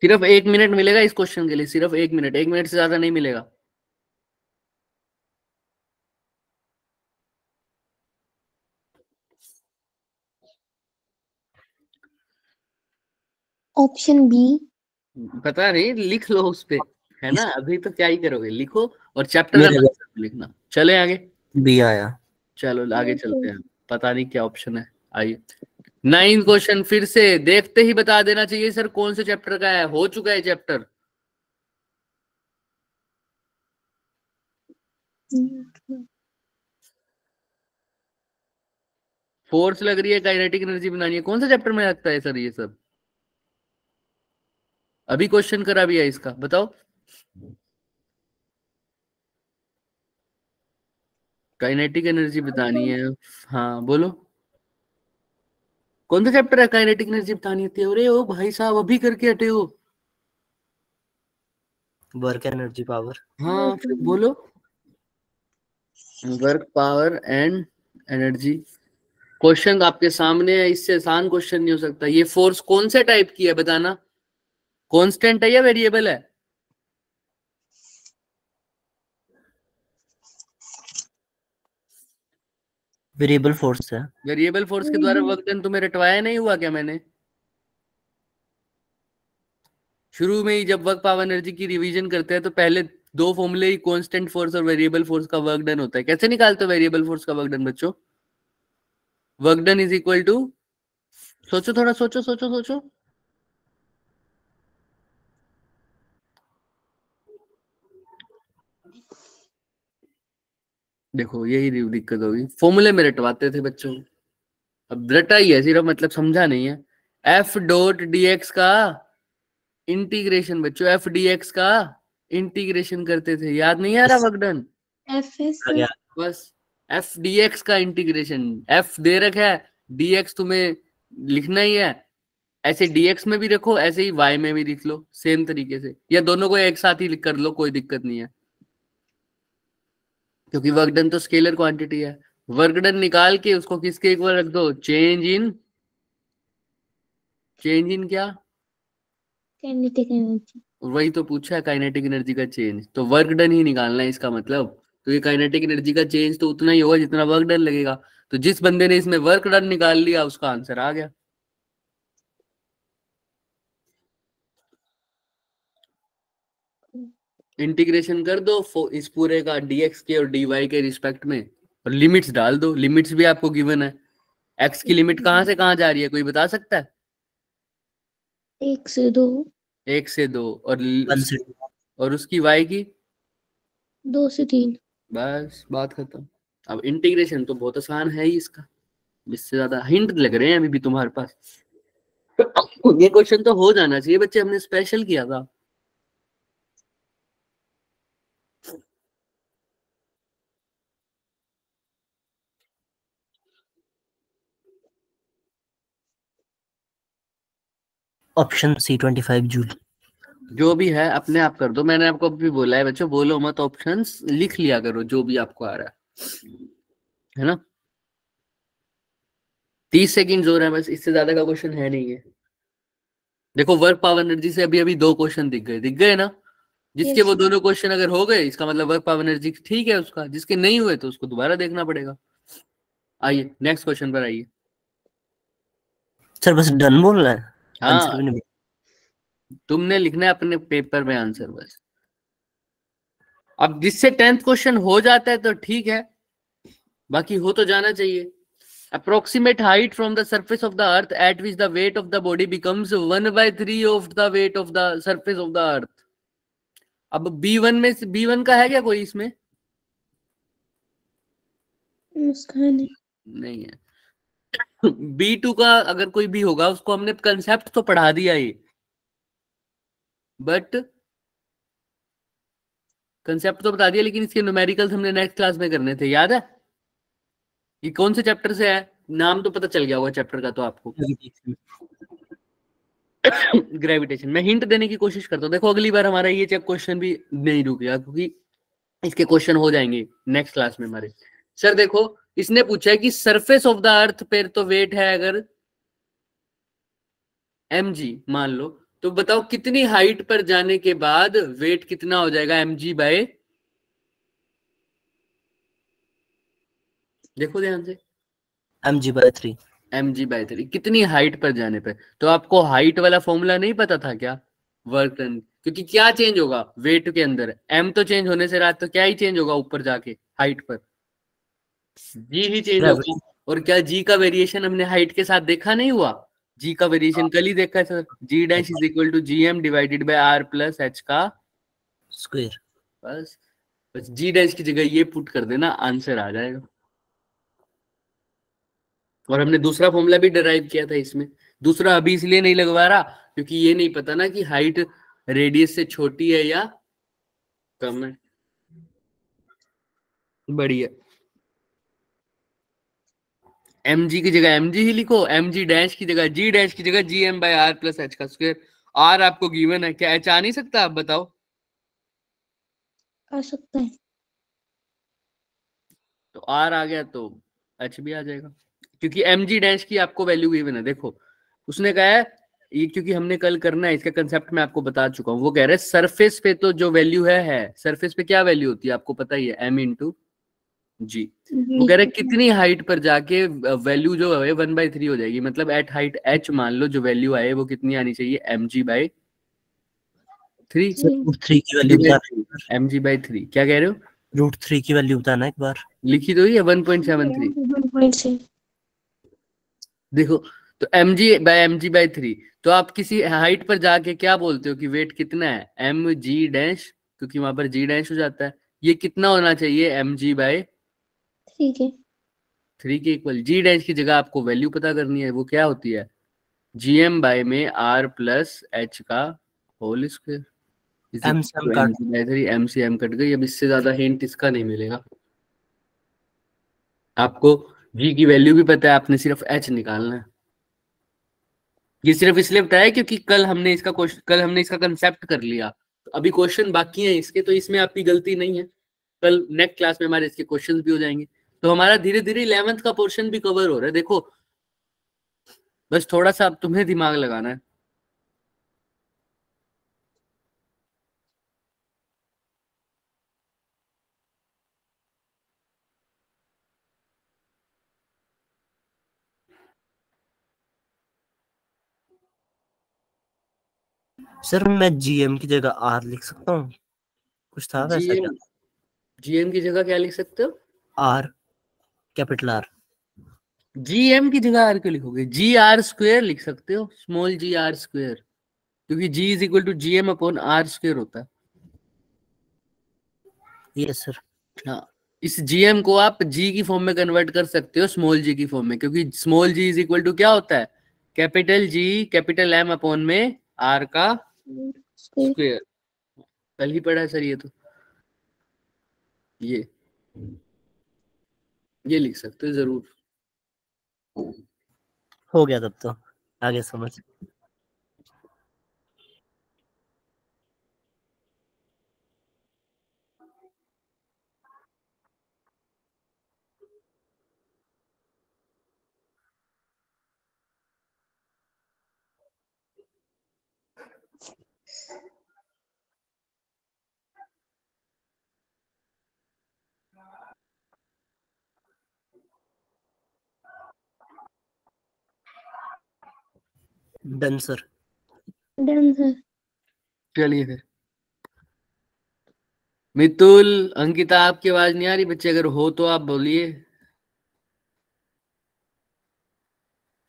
सिर्फ 1 मिनट मिलेगा इस क्वेश्चन के लिए, सिर्फ 1 मिनट, 1 मिनट से ज्यादा नहीं मिलेगा। Option B. पता नहीं, लिख लो उस पे, है ना, अभी तो क्या ही करोगे, लिखो और चैप्टर का मेरे नाम भी लिखना। चले आगे, भी आया। चलो आगे चलते हैं। पता नहीं क्या ऑप्शन है, आइए। 9 क्वेश्चन, फिर से देखते ही बता देना चाहिए सर कौन से चैप्टर का है, हो चुका है चैप्टर। फोर्स लग रही है, काइनेटिक एनर्जी बनानी है, कौन सा चैप्टर में लगता है सर ये सब? अभी क्वेश्चन करा भी है इसका, बताओ। काइनेटिक एनर्जी बतानी है, हाँ बोलो। कौन सा चैप्टर है काइनेटिक एनर्जी बतानी होती है? अरे ओ भाई साहब, अभी करके हटे हो। Work energy power. हाँ फिर बोलो। Work power and energy. Question आपके सामने है, इससे आसान क्वेश्चन नहीं हो सकता। ये फोर्स कौन से टाइप की है बताना, कांस्टेंट है या वेरिएबल है? वेरिएबल फोर्स है। वेरिएबल फोर्स के द्वारा वर्क डन तुम्हें रटवाया नहीं हुआ क्या मैंने? शुरू में ही जब वर्क पावर एनर्जी की रिवीजन करते हैं तो पहले 2 फॉर्मूले ही, कांस्टेंट फोर्स और वेरिएबल फोर्स का वर्क डन होता है। कैसे निकालते हो वेरिएबल फोर्स का वर्क डन बच्चों? Work done is equal to, सोचो थोड़ा, सोचो सोचो सोचो। देखो यही दिक्कत होगी, फॉर्मूले में रटवाते थे बच्चों, अब रटा ही है सिर्फ, मतलब समझा नहीं है। एफ डॉट डी एक्स का इंटीग्रेशन बच्चों, एफ डी एक्स का इंटीग्रेशन करते थे, याद नहीं आ रहा वर्क डन? F S. आ गया। बस एफ डी एक्स का इंटीग्रेशन, एफ दे रखा है, डी एक्स तुम्हें लिखना ही है। ऐसे डीएक्स में भी रखो, ऐसे ही वाई में भी लिख लो सेम तरीके से, या दोनों को एक साथ ही कर लो, कोई दिक्कत नहीं है, क्योंकि वर्क डन तो स्केलर क्वांटिटी है। वर्क डन निकाल के उसको किसके इक्वल रख दो, चेंज इन क्या, काइनेटिक एनर्जी। वही तो पूछा है, काइनेटिक एनर्जी का चेंज, तो वर्क डन ही निकालना है इसका मतलब। तो ये काइनेटिक एनर्जी का चेंज तो उतना ही होगा जितना वर्क डन लगेगा। तो जिस बंदे ने इसमें वर्क डन निकाल लिया उसका आंसर आ गया। इंटीग्रेशन कर दो इस पूरे का dx के और dy के रिस्पेक्ट में, और लिमिट्स डाल दो। लिमिट्स भी आपको गिवन है। x की लिमिट कहां से कहां जा रही है, कोई बता सकता है? 1 से 2, 1 से 2, और 1 से और उसकी y की 2 से 3। बस बात खत्म। अब इंटीग्रेशन तो बहुत आसान है ही इसका, इससे ज्यादा हिंट लग रहे हैं अभी भी तुम्हारे पास। ये क्वेश्चन तो हो जाना चाहिए बच्चे, हमने स्पेशल किया था। Option C 25 joule. जो भी है अपने आप कर दो, मैंने आपको अभी बोला है बच्चों, बोलो मत, ऑप्शंस लिख लिया करो जो भी आपको आ रहा है ना। 30 सेकंड जोर है बस, इससे ज्यादा का क्वेश्चन है नहीं है। देखो वर्क पावर एनर्जी से अभी अभी 2 क्वेश्चन दिख गए ना। जिसके वो Yes. दोनों क्वेश्चन अगर हो गए, इसका मतलब वर्क पावर एनर्जी ठीक है उसका। जिसके नहीं हुए तो उसको दोबारा देखना पड़ेगा। आइए नेक्स्ट क्वेश्चन पर आइए। सर बस डन बोलना है, आंसर हाँ, भी नहीं। तुमने लिखना है अपने पेपर में आंसर बस। अब जिससे 10th क्वेश्चन हो जाता है तो ठीक है, बाकी हो तो जाना चाहिए। approximate height from the surface of the earth at which the weight of the body becomes 1/3 of the weight of the surface of the earth। अब B1 में B1 का है क्या कोई इसमें? उसका नहीं। नहीं है। B2 का अगर कोई भी होगा, उसको हमने कंसेप्ट तो पढ़ा दिया ये, बट कंसेप्ट तो बता दिया, लेकिन इसके न्यूमेरिकल्स हमने नेक्स्ट क्लास में करने थे, याद है? ये कौन से चैप्टर से है? नाम तो पता चल गया होगा चैप्टर का तो आपको। ग्रेविटेशन। मैं हिंट देने की कोशिश करता हूँ। देखो अगली बार हमारा ये चेक क्वेश्चन भी नहीं रुकेगा, क्योंकि इसके क्वेश्चन हो जाएंगे नेक्स्ट क्लास में हमारे। सर देखो, इसने पूछा है कि सरफेस ऑफ द अर्थ पे तो वेट है अगर mg मान लो, तो बताओ कितनी हाइट पर जाने के बाद वेट कितना हो जाएगा mg बाय, देखो ध्यान से, mg/3। mg/3 कितनी हाइट पर जाने पर। तो आपको हाइट वाला फॉर्मूला नहीं पता था क्या? वर्क डन, क्योंकि क्या चेंज होगा वेट के अंदर, m तो चेंज होने से रहा, तो क्या ही चेंज होगा ऊपर जाके हाइट पर? जी ही चेंज होगा। और क्या जी का वेरिएशन हमने हाइट के साथ देखा नहीं हुआ? जी का वेरिएशन कल ही देखा है sir. G dash is equal to G M divided by R plus H का स्क्वायर। बस बस जी डैश की जगह ये पुट कर देना, आंसर आ जाएगा। और हमने दूसरा फॉर्मूला भी डिराइव किया था इसमें। दूसरा अभी इसलिए नहीं लगवा रहा क्योंकि ये नहीं पता ना कि हाइट रेडियस से छोटी है या कम है। बढ़िया। एम जी की जगह एम जी ही लिखो, एम जी डैश की जगह जी डैश की जगह G M by R plus H का स्क्वायर। आर आपको गिवन है, क्या एच आ नहीं सकता? आप बताओ। आ सकता है। तो आर आ गया तो एच भी आ जाएगा, क्योंकि एम जी डैश की आपको वैल्यू गिवन है। देखो उसने कहा है ये, क्योंकि हमने कल करना है इसका कंसेप्ट मैं आपको बता चुका हूँ। वो कह रहे हैं सरफेस पे तो जो वैल्यू है सरफेस पे क्या वैल्यू होती है आपको पता ही है, एम इंटू जी। वो कह रहे हैं कितनी हाइट पर जाके वैल्यू जो है 1/3 हो जाएगी, मतलब एट हाइट h मान लो जो वैल्यू आए वो कितनी आनी चाहिए, mg/3। √3 की वैल्यू बताना। mg/3 क्या कह रहे हो? √3 की वैल्यू बताना एक बार। लिखी तो ही है 1.73। 1.6। देखो तो mg/3, तो आप किसी हाइट पर जाके क्या बोलते हो कि वेट कितना है, mg डैश, क्योंकि वहां पर g डैश हो जाता है। ये कितना होना चाहिए, mg/3 ठीक है। के इक्वल। जी डैश की जगह आपको वैल्यू पता करनी है, वो क्या होती है, जीएम बाय में आर प्लस एच का होल स्क्वायर। एम से एम काट। एम से एम कट गई। अब इससे ज्यादा हिंट इसका नहीं मिलेगा आपको। जी की वैल्यू भी पता है, आपने सिर्फ एच निकालना है। ये सिर्फ इसलिए बताया क्योंकि कल हमने इसका कंसेप्ट कर लिया। तो अभी क्वेश्चन बाकी हैं इसके, तो इसमें आपकी गलती नहीं है। कल नेक्स्ट क्लास में हमारे इसके क्वेश्चंस भी हो जाएंगे। तो हमारा धीरे धीरे 11th का पोर्शन भी कवर हो रहा है। देखो बस थोड़ा सा अब तुम्हें दिमाग लगाना है। सर मैं जीएम की जगह आर लिख सकता हूँ। कुछ था वैसा क्या? जीएम की जगह क्या लिख सकते हो? Are, capital R. जीएम की जगह आर क्यों लिखोगे? जी आर स्क्वेयर लिख सकते हो, स्मॉल जी आर स्क्वेयर, क्योंकि G is equal to GM upon R square होता है। Yes sir. हाँ, इस जीएम को आप जी की फॉर्म में कन्वर्ट कर सकते हो स्मॉल जी की फॉर्म में, क्योंकि small G is equal to क्या होता है? Capital G capital M upon में आर का स्क्वेयर। कल ही पढ़ा है सर ये तो। ये लिख सकते हो जरूर। हो गया तब तो, आगे समझ। Done sir. Done sir. चलिए फिर, मितुल, अंकिता, आपकी आवाज नहीं आ रही बच्चे, अगर हो तो आप बोलिए।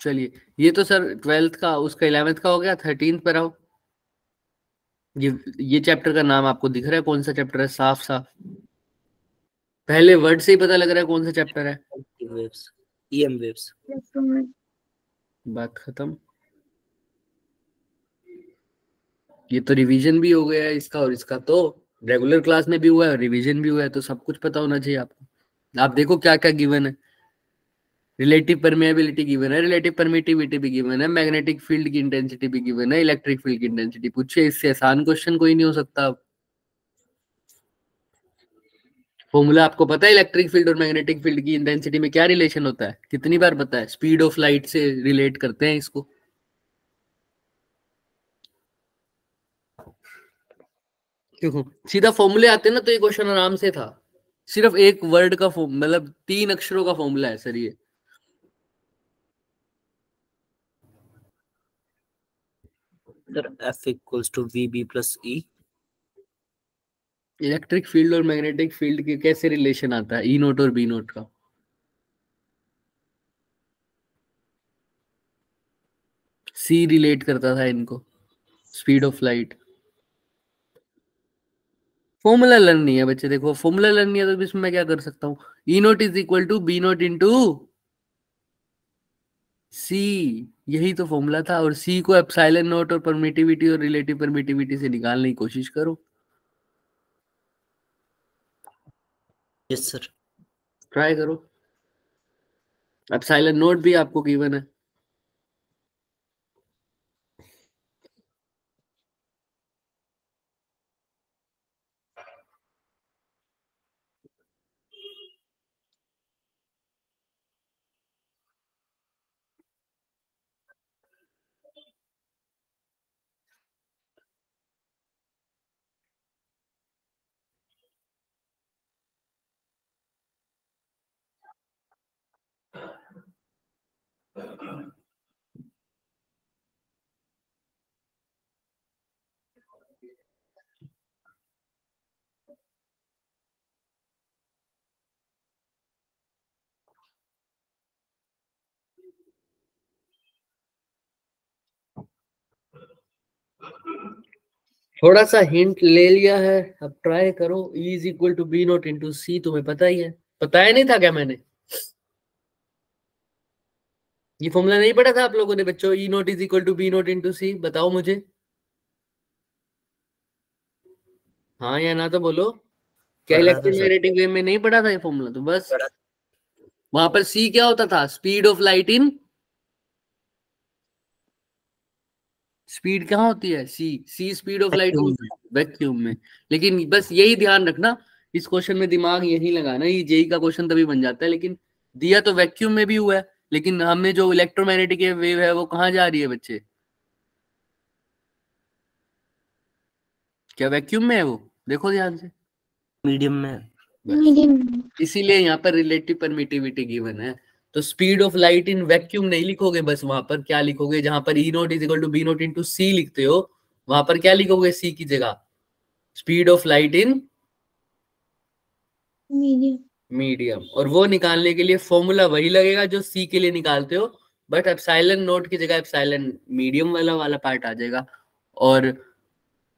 चलिए, ये तो सर 12th का, उसका 11th का हो गया। 13th पर आओ। ये चैप्टर का नाम आपको दिख रहा है कौन सा चैप्टर है? साफ साफ पहले वर्ड से ही पता लग रहा है कौन सा चैप्टर है। Waves, EM waves. बात खत्म। ये तो रिवीजन भी हो गया है इसका, और इसका तो रेगुलर क्लास में भी हुआ है और रिवीजन भी हुआ है, तो सब कुछ पता होना चाहिए आपको। आप देखो क्या क्या गिवन है। रिलेटिव परमेबिलिटी गिवन है, रिलेटिव परमिटिविटी भी गिवन है, मैग्नेटिक फील्ड की इंटेंसिटी भी गिवन है, इलेक्ट्रिक फील्ड की इंटेंसिटी। पूछे इससे आसान क्वेश्चन कोई नहीं हो सकता। फॉर्मूला आपको पता है इलेक्ट्रिक फील्ड और मैग्नेटिक फील्ड की इंटेंसिटी में क्या रिलेशन होता है? कितनी बार पता है? स्पीड ऑफ लाइट से रिलेट करते हैं इसको। देखो सीधा फॉर्मूले आते ना तो ये क्वेश्चन आराम से था। सिर्फ एक वर्ड का मतलब 3 अक्षरों का फॉर्मूला है सर ये। Sir F equals to VB plus E। Electric field और मैग्नेटिक फील्ड के कैसे रिलेशन आता है? ई नोट और बी नोट का। सी रिलेट करता था इनको, speed of light. Formula learn नहीं है बच्चे, देखो फॉर्मूला लर्न नहीं है तो इसमें मैं क्या कर सकता हूँ? E naught is equal to B naught into C, यही तो फॉर्मूला था। और सी को एप्सिलॉन नोट और परमिटिविटी और रिलेटिव परमिटिविटी से निकालने की कोशिश करो। Yes sir. ट्राई करो। एप्सिलॉन नोट भी आपको गिवन है। थोड़ा सा हिंट ले लिया है, अब ट्राई करो। E is equal to B naught into C, तुम्हें पता ही है। बताया नहीं था क्या मैंने? ये फॉर्मूला नहीं पढ़ा था आप लोगों ने बच्चों? E naught is equal to B naught into C, बताओ मुझे। हाँ या ना तो बोलो। क्या इलेक्ट्रोमैग्नेटिक वेव में नहीं पढ़ा था ये फॉर्मूला? तो बस वहां पर सी क्या होता था? Speed of light in, speed कहाँ होती है? सी स्पीड ऑफ लाइट वैक्यूम में। लेकिन बस यही ध्यान रखना, इस क्वेश्चन में दिमाग यही लगाना, ये जेई का क्वेश्चन तभी बन जाता है। लेकिन दिया तो वैक्यूम में भी हुआ है, लेकिन हमने जो इलेक्ट्रोमैग्नेटिक वेव है वो कहाँ जा रही है बच्चे? क्या वैक्यूम में है वो? देखो ध्यान से। मीडियम में। मीडियम। इसीलिए यहाँ पर रिलेटिव परमिटिविटी गिवन है। तो speed of light in vacuum नहीं लिखोगे, बस वहां पर क्या लिखोगे? जहां पर E naught is equal to B naught into C लिखते हो, वहां पर क्या लिखोगे? सी की जगह speed of light in medium. Medium. और वो निकालने के लिए फॉर्मूला वही लगेगा जो सी के लिए निकालते हो, बट एप्सिलॉन नोट की जगह एप्सिलॉन मीडियम वाला वाला पार्ट आ जाएगा, और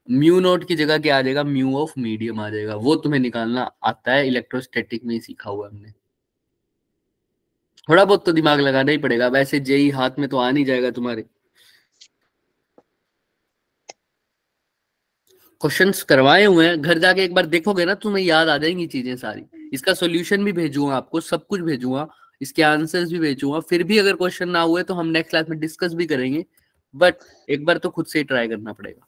म्यू नोट की जगह क्या आ जाएगा, म्यू ऑफ मीडियम आ जाएगा। वो तुम्हें निकालना आता है, इलेक्ट्रोस्टैटिक में ही सीखा हुआ हमने। थोड़ा बहुत तो दिमाग लगाना ही पड़ेगा, वैसे जेई हाथ में तो आ नहीं जाएगा तुम्हारे। क्वेश्चंस करवाए हुए हैं, घर जाके एक बार देखोगे ना तुम्हें याद आ जाएंगी चीजें सारी। इसका सॉल्यूशन भी भेजूंगा आपको, सब कुछ भेजूंगा, इसके आंसर्स भी भेजूंगा। फिर भी अगर क्वेश्चन ना हुए तो हम नेक्स्ट क्लास में डिस्कस भी करेंगे, बट एक बार तो खुद से ही ट्राई करना पड़ेगा।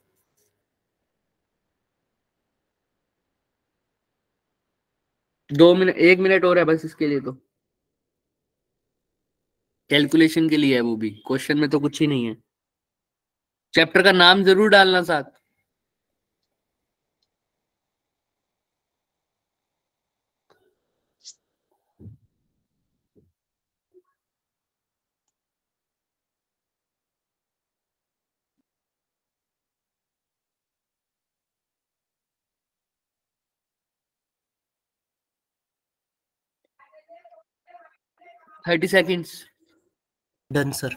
2 मिनट, 1 मिनट और है बस इसके लिए, तो कैलकुलेशन के लिए है वो भी, क्वेश्चन में तो कुछ ही नहीं है। चैप्टर का नाम जरूर डालना साथ। Thirty seconds. Done sir.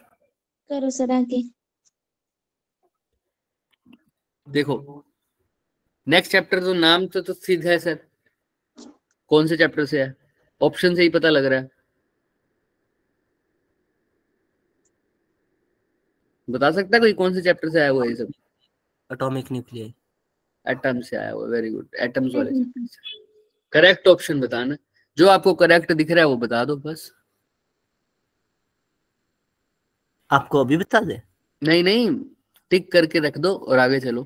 करो सर आगे। देखो नेक्स्ट चैप्टर तो नाम तो सीधा है सर, कौन से चैप्टर से है, ऑप्शन से ही पता लग रहा है। बता सकता है कोई कौन से चैप्टर से आया हुआ है ये सब? Atomic nuclear. एटम से आया हुआ, वेरी गुड, एटम्स वाले चैप्टर से। करेक्ट ऑप्शन बताना, जो आपको करेक्ट दिख रहा है वो बता दो बस। आपको अभी बता दे? नहीं नहीं, टिक करके रख दो और आगे चलो।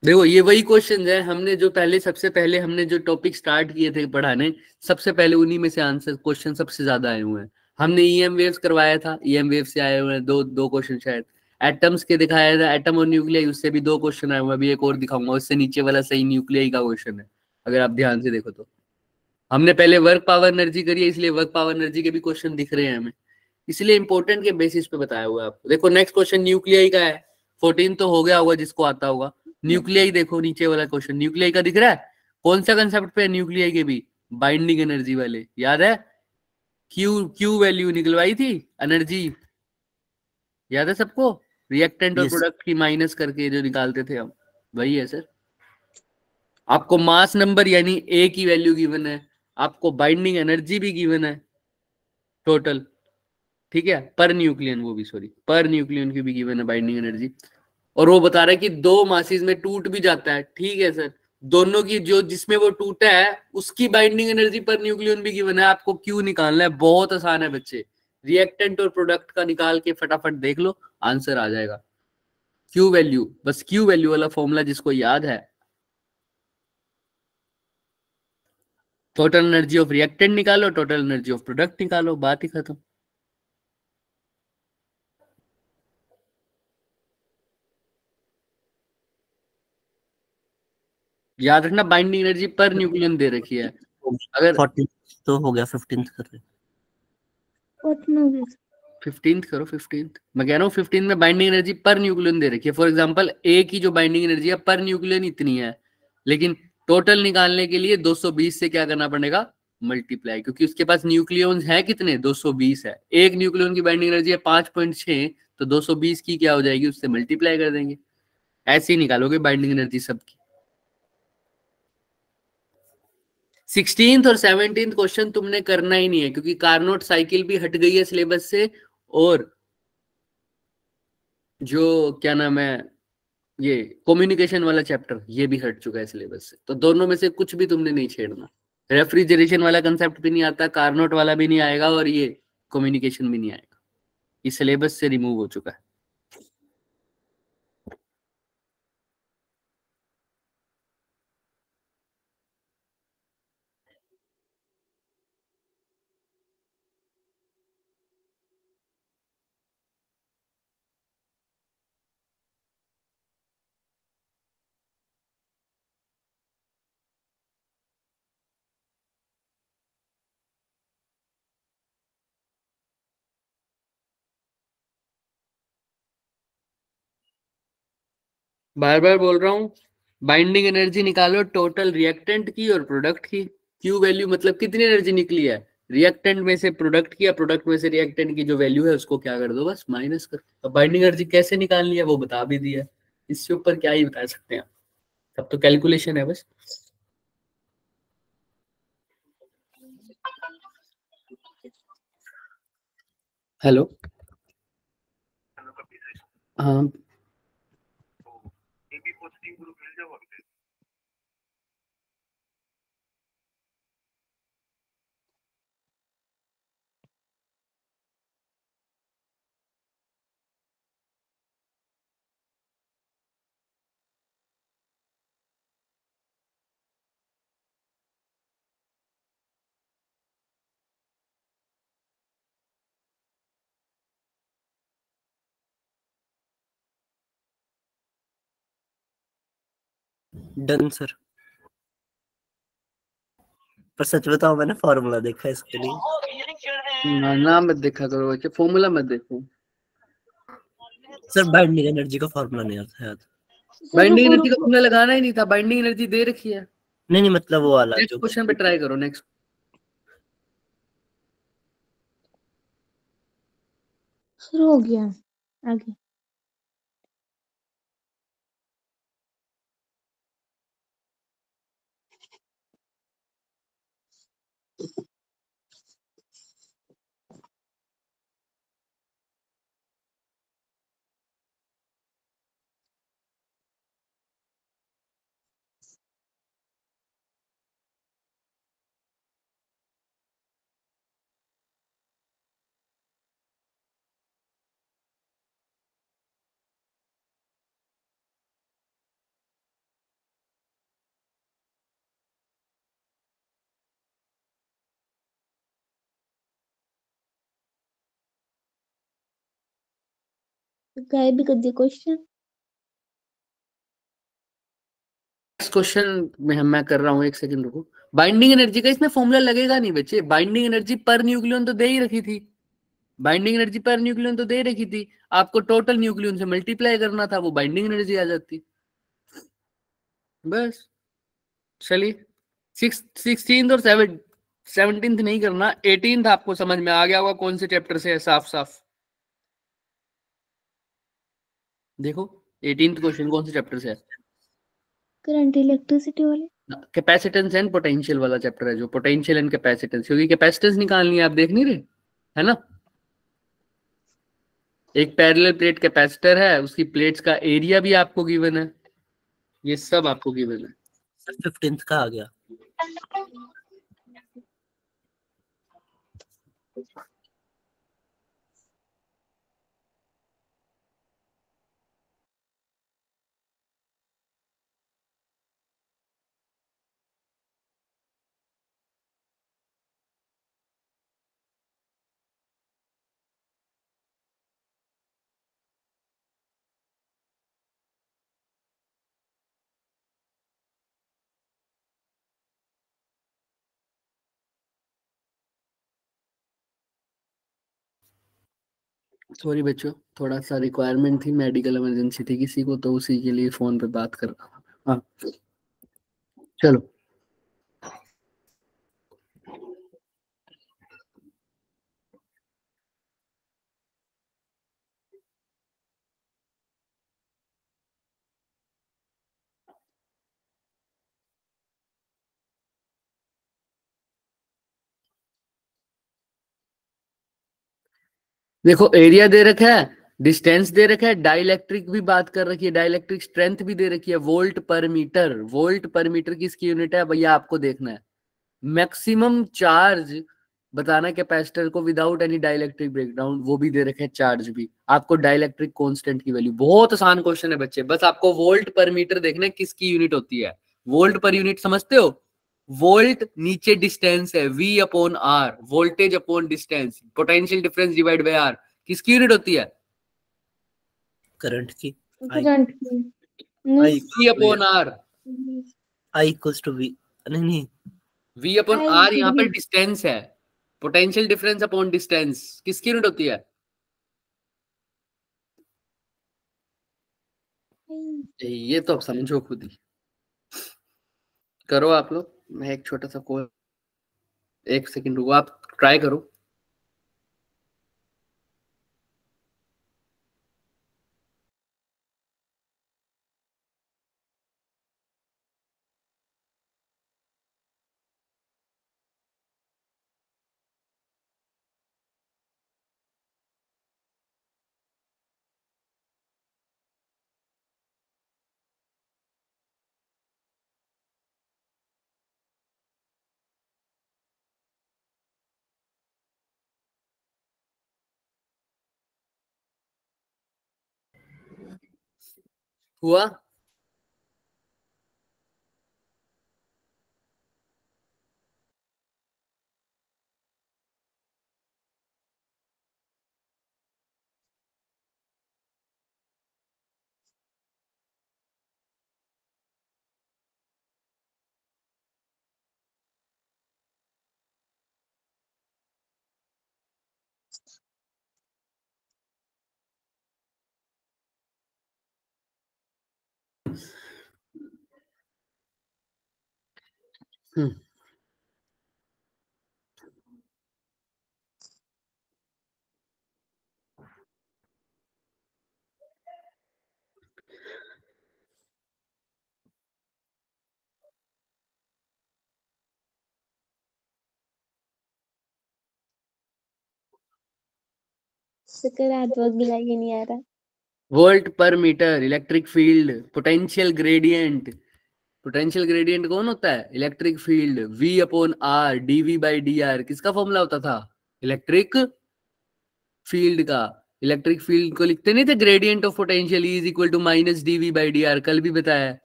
देखो ये वही क्वेश्चन है, हमने जो पहले, सबसे पहले हमने जो टॉपिक स्टार्ट किए थे पढ़ाने, सबसे पहले उन्हीं में से आंसर क्वेश्चन सबसे ज्यादा आए हुए हैं। हमने ईएम वेव्स करवाया था, ईएम वेव से आए हुए हैं दो दो क्वेश्चन शायद। एटम्स के दिखाया था, एटम और न्यूक्लियाई, उससे भी 2 क्वेश्चन आए हुए हैं। अभी एक और दिखाऊंगा, उससे नीचे वाला सही न्यूक्लियाई का क्वेश्चन है, अगर आप ध्यान से देखो तो। हमने पहले वर्क पावर एनर्जी करी है, इसलिए वर्क पावर एनर्जी के भी क्वेश्चन दिख रहे हैं हमें, इसलिए इंपॉर्टेंट के बेसिस पे बताया हुआ है आपको। देखो नेक्स्ट क्वेश्चन न्यूक्लियाई का है, 14 तो हो गया होगा जिसको आता होगा। न्यूक्लियाई देखो नीचे वाला क्वेश्चन, न्यूक्लियाई का दिख रहा है, कौन सा कंसेप्ट पे है न्यूक्लियाई के भी, बाइंडिंग एनर्जी वाले, याद है? क्यू क्यू वैल्यू निकलवाई थी एनर्जी, याद है सबको? रिएक्टेंट और यस। प्रोडक्ट की माइनस करके जो निकालते थे हम, वही है सर। आपको मास नंबर यानी ए की वैल्यू गिवन है, आपको बाइंडिंग एनर्जी भी गिवन है टोटल, ठीक है, पर न्यूक्लियन, वो भी सॉरी, पर न्यूक्लियन की भी गिवन है बाइंडिंग एनर्जी। और वो बता रहा है कि 2 मासेस में टूट भी जाता है, ठीक है सर, दोनों की जो जिसमें वो टूटा है उसकी बाइंडिंग एनर्जी पर न्यूक्लियन भी गिवन है। आपको क्यू निकालना है, बहुत आसान है बच्चे, रिएक्टेंट और प्रोडक्ट का निकाल के फटाफट देख लो, आंसर आ जाएगा। Q value, bus queue value वाला फॉर्मूला जिसको याद है, टोटल एनर्जी ऑफ रिएक्टेंट निकालो, टोटल एनर्जी ऑफ प्रोडक्ट निकालो, बात ही खत्म। याद रखना बाइंडिंग एनर्जी पर न्यूक्लियन दे रखी है, अगर 14 तो हो गया, 15 कर रहे। 15th करो, 15th मैं कह रहा हूँ, 15 में बाइंडिंग एनर्जी पर न्यूक्लियन दे रखी है। फॉर एग्जांपल ए की जो बाइंडिंग एनर्जी है पर न्यूक्लियन इतनी है, लेकिन टोटल निकालने के लिए 220 से क्या करना पड़ेगा, मल्टीप्लाई, क्योंकि उसके पास न्यूक्लियॉन्स है कितने, 220 है। एक न्यूक्लियन की बाइंडिंग एनर्जी है 5.6, तो 220 की क्या हो जाएगी, उससे मल्टीप्लाई कर देंगे। ऐसे ही निकालोगे बाइंडिंग एनर्जी सबकी। 16th और 17th क्वेश्चन तुमने करना ही नहीं है, क्योंकि कार्नोट साइकिल भी हट गई है सिलेबस से, और जो क्या नाम है, ये कम्युनिकेशन वाला चैप्टर ये भी हट चुका है सिलेबस से, तो दोनों में से कुछ भी तुमने नहीं छेड़ना। रेफ्रिजरेशन वाला कंसेप्ट भी नहीं आता, कार्नोट वाला भी नहीं आएगा, और ये कम्युनिकेशन भी नहीं आएगा, ये सिलेबस से रिमूव हो चुका है। बार बार बोल रहा हूँ, बाइंडिंग एनर्जी निकालो टोटल रिएक्टेंट की और प्रोडक्ट की। क्यू वैल्यू मतलब कितनी एनर्जी निकली है रिएक्टेंट में से प्रोडक्ट की या प्रोडक्ट में से रिएक्टेंट की जो वैल्यू है उसको क्या कर दो, बस माइनस कर। अब बाइंडिंग एनर्जी कैसे निकालनी है वो बता भी दिया, इससे ऊपर क्या ही बता सकते हैं, सब तो कैलकुलेशन है बस। हेलो, हाँ डन सर। पर सच बताओ मैंने फॉर्मूला देखा इसके लिए। नाम मत देखा करो बच्चे, फॉर्मूला मत देखो। सर बाइंडिंग एनर्जी का फॉर्मूला नहीं आता याद। बाइंडिंग एनर्जी का फॉर्मूला लगाना ही नहीं था, बाइंडिंग एनर्जी दे रखी है। नहीं मतलब वो वाला नेक्स्ट जो क्वेश्चन पे ट्राई करो, नेक्स्ट। शुरू हो गया आगे। गायब भी कर दिया क्वेश्चन। नेक्स्ट क्वेश्चन में मैं कर रहा हूँ, एक सेकंड रुको। बाइंडिंग एनर्जी का इसमें फॉर्मूला लगेगा नहीं बच्चे, बाइंडिंग एनर्जी पर न्यूक्लियन तो दे ही रखी थी, बाइंडिंग एनर्जी पर न्यूक्लियन तो दे रखी थी, आपको टोटल न्यूक्लियन से मल्टीप्लाई करना था, वो बाइंडिंग एनर्जी आ जाती बस। चलिए 16th और 17th नहीं करना, 18th आपको समझ में आ गया होगा कौन से चैप्टर से है, साफ साफ देखो 18th क्वेश्चन कौन से चैप्टर से है। करंट इलेक्ट्रिसिटी वाले। कैपेसिटेंस एंड पोटेंशियल वाला चैप्टर है, जो पोटेंशियल एंड कैपेसिटेंस, क्योंकि कैपेसिटेंस निकालनी है, आप देख नहीं रहे है ना। एक पैरेलल प्लेट कैपेसिटर है, उसकी प्लेट्स का एरिया भी आपको गिवन है, ये सब आपको गिवन है। सर 15th का आ गया। सॉरी बच्चों, थोड़ा सा रिक्वायरमेंट थी, मेडिकल इमरजेंसी थी किसी को, तो उसी के लिए फोन पे बात कर रहा था। हाँ चलो, देखो एरिया दे रखा है, डिस्टेंस दे रखा है, डाइलेक्ट्रिक भी बात कर रखी है, डाइलेक्ट्रिक स्ट्रेंथ भी दे रखी है, वोल्ट पर मीटर, वोल्ट पर मीटर किसकी यूनिट है भैया आपको देखना है। मैक्सिमम चार्ज बताना कैपेसिटर को विदाउट एनी डाइलेक्ट्रिक ब्रेकडाउन, वो भी दे रखे है, चार्ज भी। आपको डाइलेक्ट्रिक कांस्टेंट की वैल्यू, बहुत आसान क्वेश्चन है बच्चे, बस आपको वोल्ट पर मीटर देखना है किसकी यूनिट होती है। वोल्ट पर यूनिट समझते हो, वोल्ट नीचे डिस्टेंस है, V upon R, voltage upon distance, potential difference divide by R, किसकी यूनिट होती है, करंट की। करंट की। V upon R, I equals to V, नहीं V अपॉन आर यहाँ पर डिस्टेंस है, पोटेंशियल डिफरेंस अपॉन डिस्टेंस किसकी यूनिट होती है, ये तो अब समझो खुद ही। करो आप लोग, मैं एक छोटा सा कोड, 1 सेकंड रुको, आप ट्राई करो। हुआ? हम्म, सकारात्मक गिला ये नहीं आ रहा। वोल्ट पर metre, electric field, potential gradient. Potential gradient कौन होता है? Electric field, V upon R, dV by dr, किसका फॉर्मूला होता था? इलेक्ट्रिक फील्ड का। इलेक्ट्रिक फील्ड को लिखते नहीं थे, gradient of potential is equal to minus dV by dr, कल भी बताया।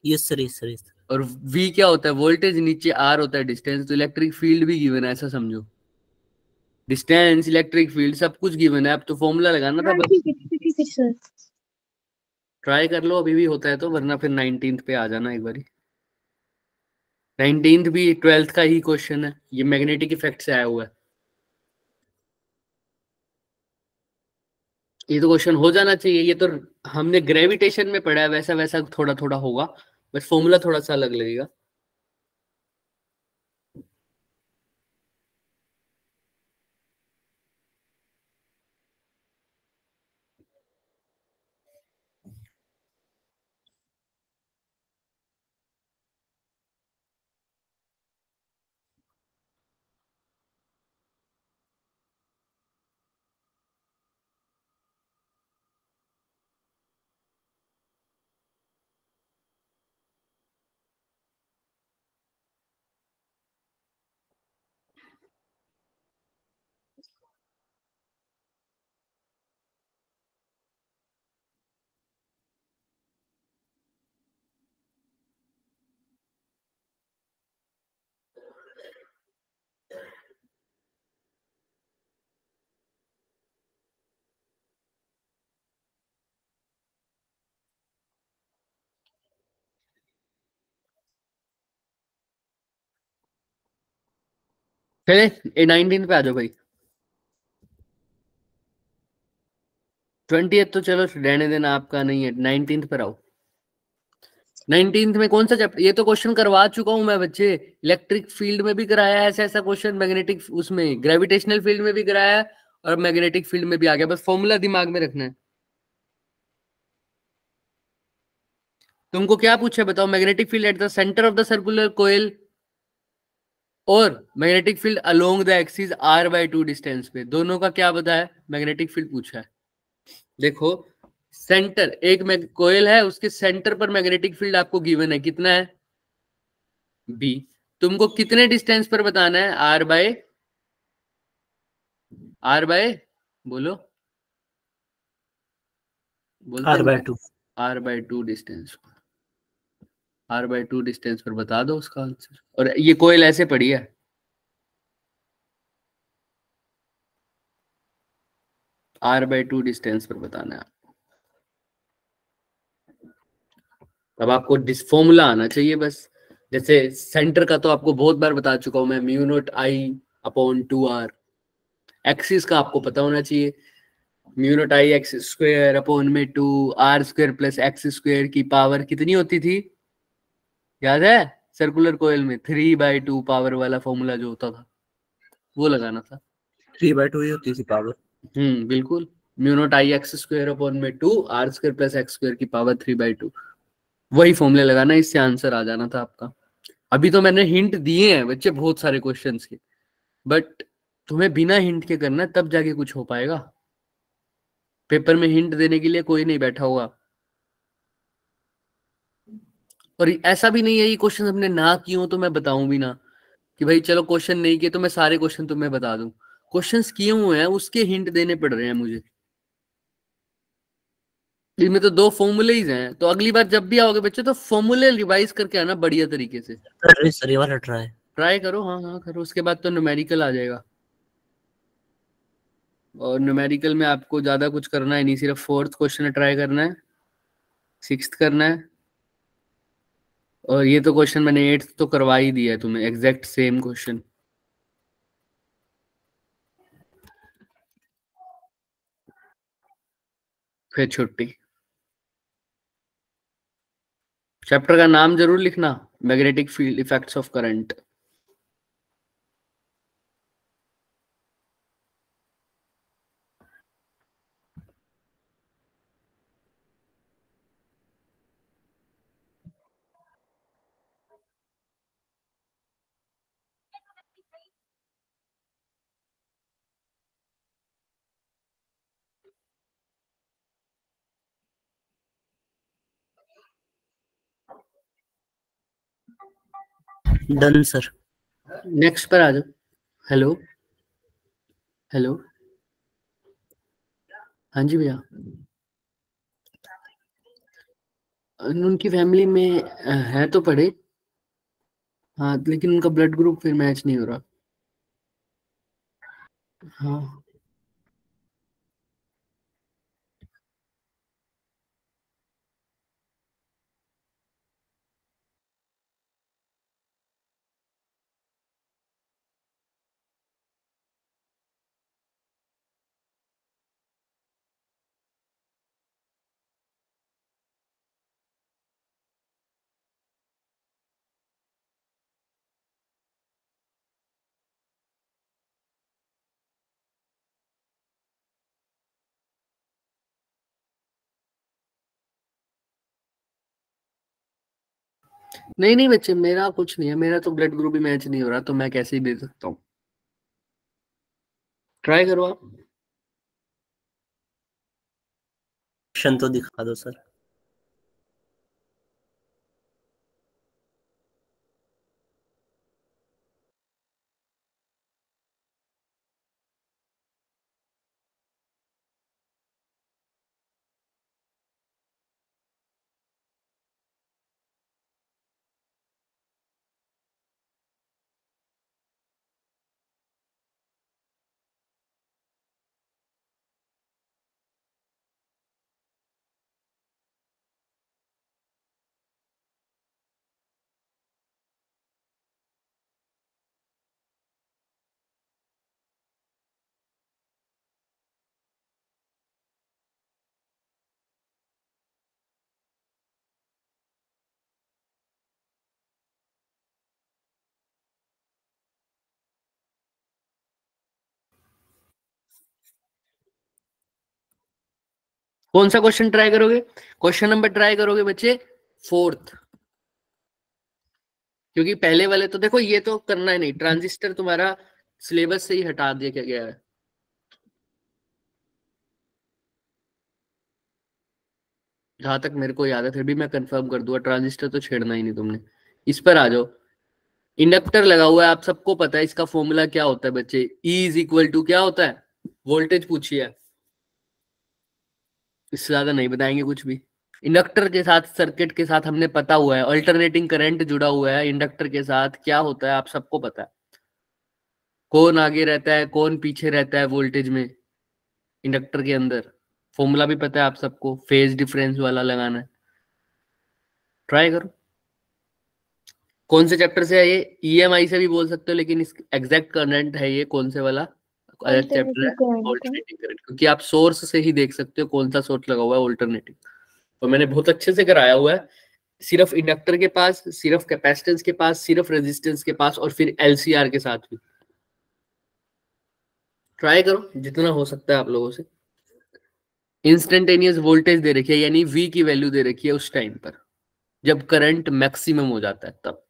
Yes sir, yes sir, yes sir. और V क्या होता है? वोल्टेज, नीचे R होता है डिस्टेंस। तो इलेक्ट्रिक फील्ड भी गिवन है, ऐसा समझो। डिस्टेंस, इलेक्ट्रिक फील्ड, सब कुछ गिवन है। अब तो फॉर्मूला लगाना था बस। ठीक है सर। ट्राई कर लो, अभी भी होता है तो, वरना फिर 19th पे आ जाना एक बारी। 19th भी 12th का ही क्वेश्चन है, ये मैग्नेटिक इफेक्ट से आया हुआ है। ये तो क्वेश्चन हो जाना चाहिए, ये तो हमने ग्रेविटेशन में पढ़ा है, वैसा वैसा थोड़ा थोड़ा होगा, बस फॉर्मूला थोड़ा सा अलग लगेगा। चले 19th पे आ जाओ भाई। 20th तो चलो रहने देना, आपका नहीं है। 19th पर आओ। 19th में कौन सा चैप्टर? ये तो क्वेश्चन करवा चुका हूं मैं बच्चे। इलेक्ट्रिक फील्ड में भी कराया है ऐसा ऐसा क्वेश्चन, मैग्नेटिक उसमें ग्रेविटेशनल फील्ड में भी कराया है, और मैग्नेटिक फील्ड में भी आ गया। बस फॉर्मूला दिमाग में रखना है। तुमको क्या पूछा है बताओ? Magnetic field at the center of the circular coil और magnetic field along the axis r/2 distance पे, दोनों का क्या बताया? मैग्नेटिक फील्ड पूछा है। देखो, सेंटर, एक कोयल है, उसके सेंटर पर मैग्नेटिक फील्ड आपको गिवन है, कितना है? B। तुमको कितने डिस्टेंस पर बताना है? r/, बोलो बोलते r/2। r/2 distance, r/2 distance पर बता दो उसका आंसर। और ये कोयल ऐसे पड़ी है, r/2 डिस्टेंस पर बताना है। अब आपको फॉर्मूला आना चाहिए बस। जैसे सेंटर का तो आपको बहुत बार बता चुका हूं मैं, mu nought I upon 2r। Axis का आपको पता होना चाहिए, mu nought I X square upon में 2 R square plus X square की पावर कितनी होती थी, याद है? सर्कुलर कोयल में 3/2 पावर वाला फॉर्मूला जो होता था वो लगाना था। 3/2 ही होती थी पावर। बिल्कुल, mu nought I X square upon में 2 R square plus X square की पावर 3/2, वही फॉर्मूले लगाना, इससे आंसर आ जाना था आपका। अभी तो मैंने हिंट दिए हैं बच्चे बहुत सारे क्वेश्चंस के, बट तुम्हें बिना हिंट के करना है, तब जाके कुछ हो पाएगा। पेपर में हिंट देने के लिए कोई नहीं बैठा हुआ। और ऐसा भी नहीं है ये क्वेश्चन हमने ना किए हो तो मैं बताऊं भी ना कि भाई चलो क्वेश्चन नहीं किए तो मैं सारे क्वेश्चन तुम्हें बता दूं। क्वेश्चंस किए हुए हैं उसके हिंट देने पड़ रहे हैं मुझे। इनमें तो 2 फॉर्मूले ही हैं, तो अगली बार जब भी आओगे बच्चे तो फॉर्मूले रिवाइज करके आना बढ़िया तरीके से। सर ये वाला ट्राई करो, हाँ हाँ करो, उसके बाद तो न्यूमेरिकल आ जाएगा। और न्यूमेरिकल में आपको ज्यादा कुछ करना है नहीं, सिर्फ 4th क्वेश्चन ट्राई करना है, 6th करना है, और ये तो क्वेश्चन मैंने 8th तो करवा ही दिया है तुम्हें, एग्जैक्ट सेम क्वेश्चन। फिर छुट्टी। चैप्टर का नाम जरूर लिखना, magnetic field effects of current. Done sir. Next पर आ जाओ। हेलो हेलो, हाँ जी भैया। उनकी फैमिली में है तो पढ़े, हाँ, लेकिन उनका ब्लड ग्रुप फिर मैच नहीं हो रहा। हाँ नहीं नहीं बच्चे, मेरा कुछ नहीं है, मेरा तो ब्लड ग्रुप भी मैच नहीं हो रहा, तो मैं कैसे ही दे सकता हूँ। ट्राई करो आप। क्वेश्चन तो दिखा दो सर। कौन सा क्वेश्चन ट्राई करोगे? क्वेश्चन नंबर ट्राई करोगे बच्चे 4th, क्योंकि पहले वाले तो देखो ये तो करना ही नहीं, ट्रांजिस्टर तुम्हारा सिलेबस से ही हटा दिया गया है। जहां तक मेरे को याद है, फिर भी मैं कंफर्म कर दूंगा, ट्रांजिस्टर तो छेड़ना ही नहीं तुमने। इस पर आ जाओ। इंडक्टर लगा हुआ है, आप सबको पता है इसका फॉर्मूला क्या होता है बच्चे, E इज इक्वल टू क्या होता है, वोल्टेज पूछिए, इससे ज्यादा नहीं बताएंगे कुछ भी। इंडक्टर के साथ, सर्किट के साथ हमने पता हुआ है, अल्टरनेटिंग करंट जुड़ा हुआ है इंडक्टर के साथ, क्या होता है आप सबको पता है, कौन आगे रहता है कौन पीछे रहता है वोल्टेज में इंडक्टर के अंदर, फॉर्मूला भी पता है आप सबको, फेज डिफरेंस वाला लगाना है। ट्राई करो। कौन से चैप्टर से है ये? EMI से भी बोल सकते हो, लेकिन इस एग्जैक्ट करंट है ये कौन से वाला, अलग चैप्टर है ऑल्टरनेटिंग करंट, क्योंकि आप सोर्स से ही देख सकते हो कौन सा सोर्स लगा हुआ है ऑल्टरनेटिंग। तो मैंने बहुत अच्छे से कराया हुआ है, सिर्फ इंडक्टर के पास, सिर्फ कैपेसिटेंस के पास, सिर्फ रेजिस्टेंस के पास, और फिर एलसीआर के साथ भी। ट्राई करो जितना हो सकता है आप लोगों से। इंस्टेंटेनियस वोल्टेज दे रखी है, यानी V की वैल्यू दे रखी है उस टाइम पर जब करंट मैक्सिमम हो जाता है तब।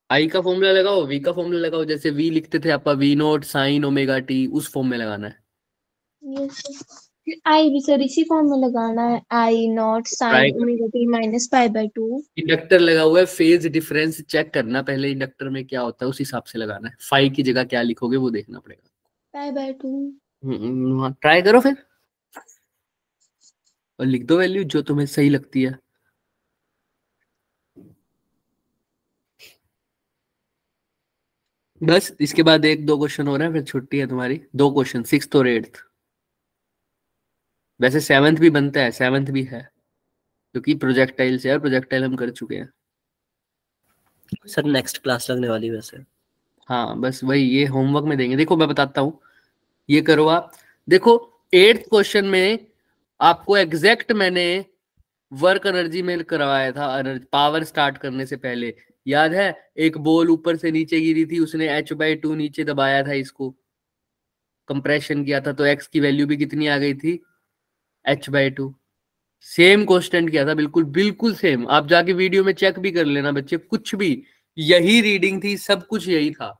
I का फॉर्मूला लगाओ, V का फॉर्मूला लगाओ, जैसे V लिखते थे आपका V not sine omega T, उस फॉर्म में लगाना है। आई भी सर इसी फॉर्म में लगाना है, I naught sine omega T minus pi by 2। Inductor लगा हुआ है, फेज डिफरेंस चेक करना पहले इंडक्टर में क्या होता है, उस हिसाब से लगाना है। फाई की जगह क्या लिखोगे वो देखना पड़ेगा। पाई बाय 2 ट्राई करो फिर और लिख दो वैल्यू जो तुम्हें सही लगती है। बस इसके बाद 1-2 क्वेश्चन हो रहे हैं, फिर छुट्टी है तुम्हारी। 2 क्वेश्चन, 6th और 8th। वैसे 7th भी बनता है, 7th भी है, क्योंकि प्रोजेक्टाइल से है, प्रोजेक्टाइल हम कर चुके हैं सर। नेक्स्ट क्लास लगने वाली वैसे। हाँ बस वही, ये होमवर्क में देंगे। देखो मैं बताता हूँ, ये करो आप। देखो 8th क्वेश्चन में आपको एग्जैक्ट मैंने वर्क एनर्जी में करवाया था, पावर स्टार्ट करने से पहले याद है। एक बॉल ऊपर से नीचे गिरी थी, उसने h/2 नीचे दबाया था, इसको कंप्रेशन किया था, तो x की वैल्यू भी कितनी आ गई थी, h/2। सेम कांस्टेंट किया था, बिल्कुल बिल्कुल सेम। आप जाके वीडियो में चेक भी कर लेना बच्चे, कुछ भी यही रीडिंग थी, सब कुछ यही था।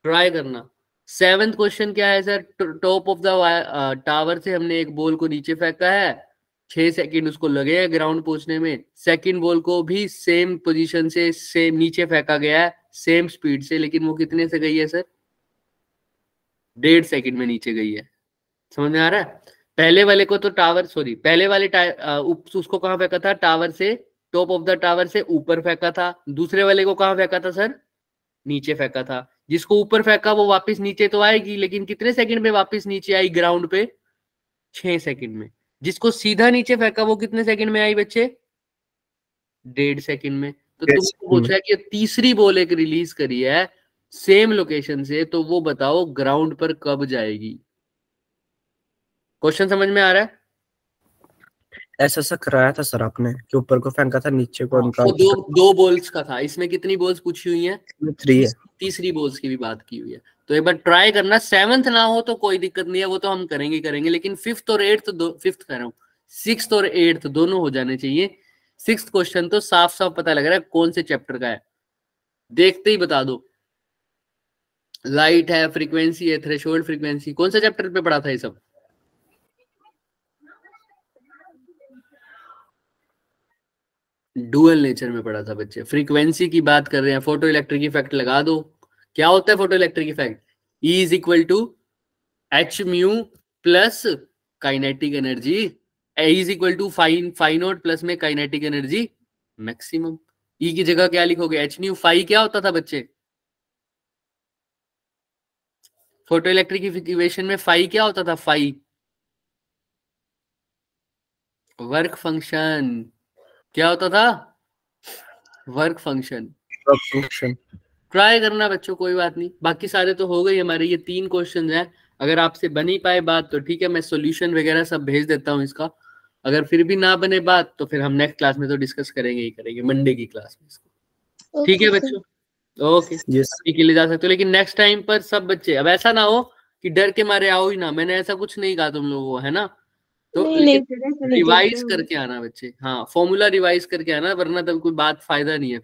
ट्राई करना। 7th क्वेश्चन क्या है sir, top of the tower से हमने एक बॉल को नीचे फेंका है, 6 सेकंड उसको लगे ग्राउंड पहुंचने में। सेकंड बॉल को भी सेम पोजीशन से सेम नीचे फेंका गया है, सेम स्पीड से, लेकिन वो कितने से गई है सर, 1.5 सेकंड में नीचे गई है। समझ में आ रहा है। पहले वाले को तो टावर, सॉरी पहले वाले उसको कहाँ फेंका था, टावर से, टॉप ऑफ द टावर से ऊपर फेंका था। दूसरे वाले को कहाँ फेंका था सर, नीचे फेंका था। जिसको ऊपर फेंका वो वापस नीचे तो आएगी, लेकिन कितने सेकंड में वापस नीचे आई ग्राउंड पे, 6 सेकंड में। जिसको सीधा नीचे फेंका वो कितने सेकंड में आई बच्चे, 1.5 सेकंड में। तो तुमको पूछा है कि तीसरी बॉल एक रिलीज करी है सेम लोकेशन से, तो वो बताओ ग्राउंड पर कब जाएगी। क्वेश्चन समझ में आ रहा है। ऐसा कराया था सर आपने कि ऊपर को फेंका था, नीचे को उनका वो दो बॉल्स का था। इसमें कितनी बॉल्स पूछी हुई हैं, 3 है। तीसरी बॉल्स की भी बात की हुई है। तो एक बार ट्राई करना। 7th ना हो तो कोई दिक्कत नहीं है, वो तो हम करेंगे, लेकिन 5th और 8th, 5th कह रहा हूँ, 6th और 8th दोनों हो जाने चाहिए। 6th क्वेश्चन तो साफ साफ पता लग रहा है कौन से चैप्टर का है, देखते ही बता दो। लाइट है, फ्रीक्वेंसी है, थ्रेशोल्ड फ्रीक्वेंसी, कौन सा चैप्टर पे पढ़ा था ये सब, डुअल नेचर में पढ़ा था बच्चे। फ्रीक्वेंसी की बात कर रहे हैं, फोटो इलेक्ट्रिक इफेक्ट लगा दो। क्या होता है photo electric effect, E is equal to H mu plus kinetic energy, E is equal to phi nought plus में काइनेटिक एनर्जी मैक्सिमम। E की जगह क्या लिखोगे, एच न्यू। फाई क्या होता था बच्चे, फोटो इलेक्ट्रिक इक्वेशन में फाई क्या होता था, फाई वर्क फंक्शन। क्या होता था, वर्क फंक्शन। ट्राई करना बच्चों, कोई बात नहीं। बाकी सारे तो हो गए हमारे, ये 3 क्वेश्चन हैं। अगर आपसे बन ही पाए बात तो ठीक है, मैं सॉल्यूशन वगैरह सब भेज देता हूँ इसका। अगर फिर भी ना बने बात तो फिर हम नेक्स्ट क्लास में तो डिस्कस करेंगे ही करेंगे, मंडे की क्लास में इसको। ठीक है बच्चों, ओके अभी के लिए जा सकते हो, लेकिन नेक्स्ट टाइम पर सब बच्चे, अब ऐसा ना हो कि डर के मारे आओ ही ना। मैंने ऐसा कुछ नहीं कहा तुम लोगों को, है ना। तो रिवाइज करके आना बच्चे, हाँ फॉर्मूला रिवाइज करके आना, वरना तब कोई बात फायदा नहीं है।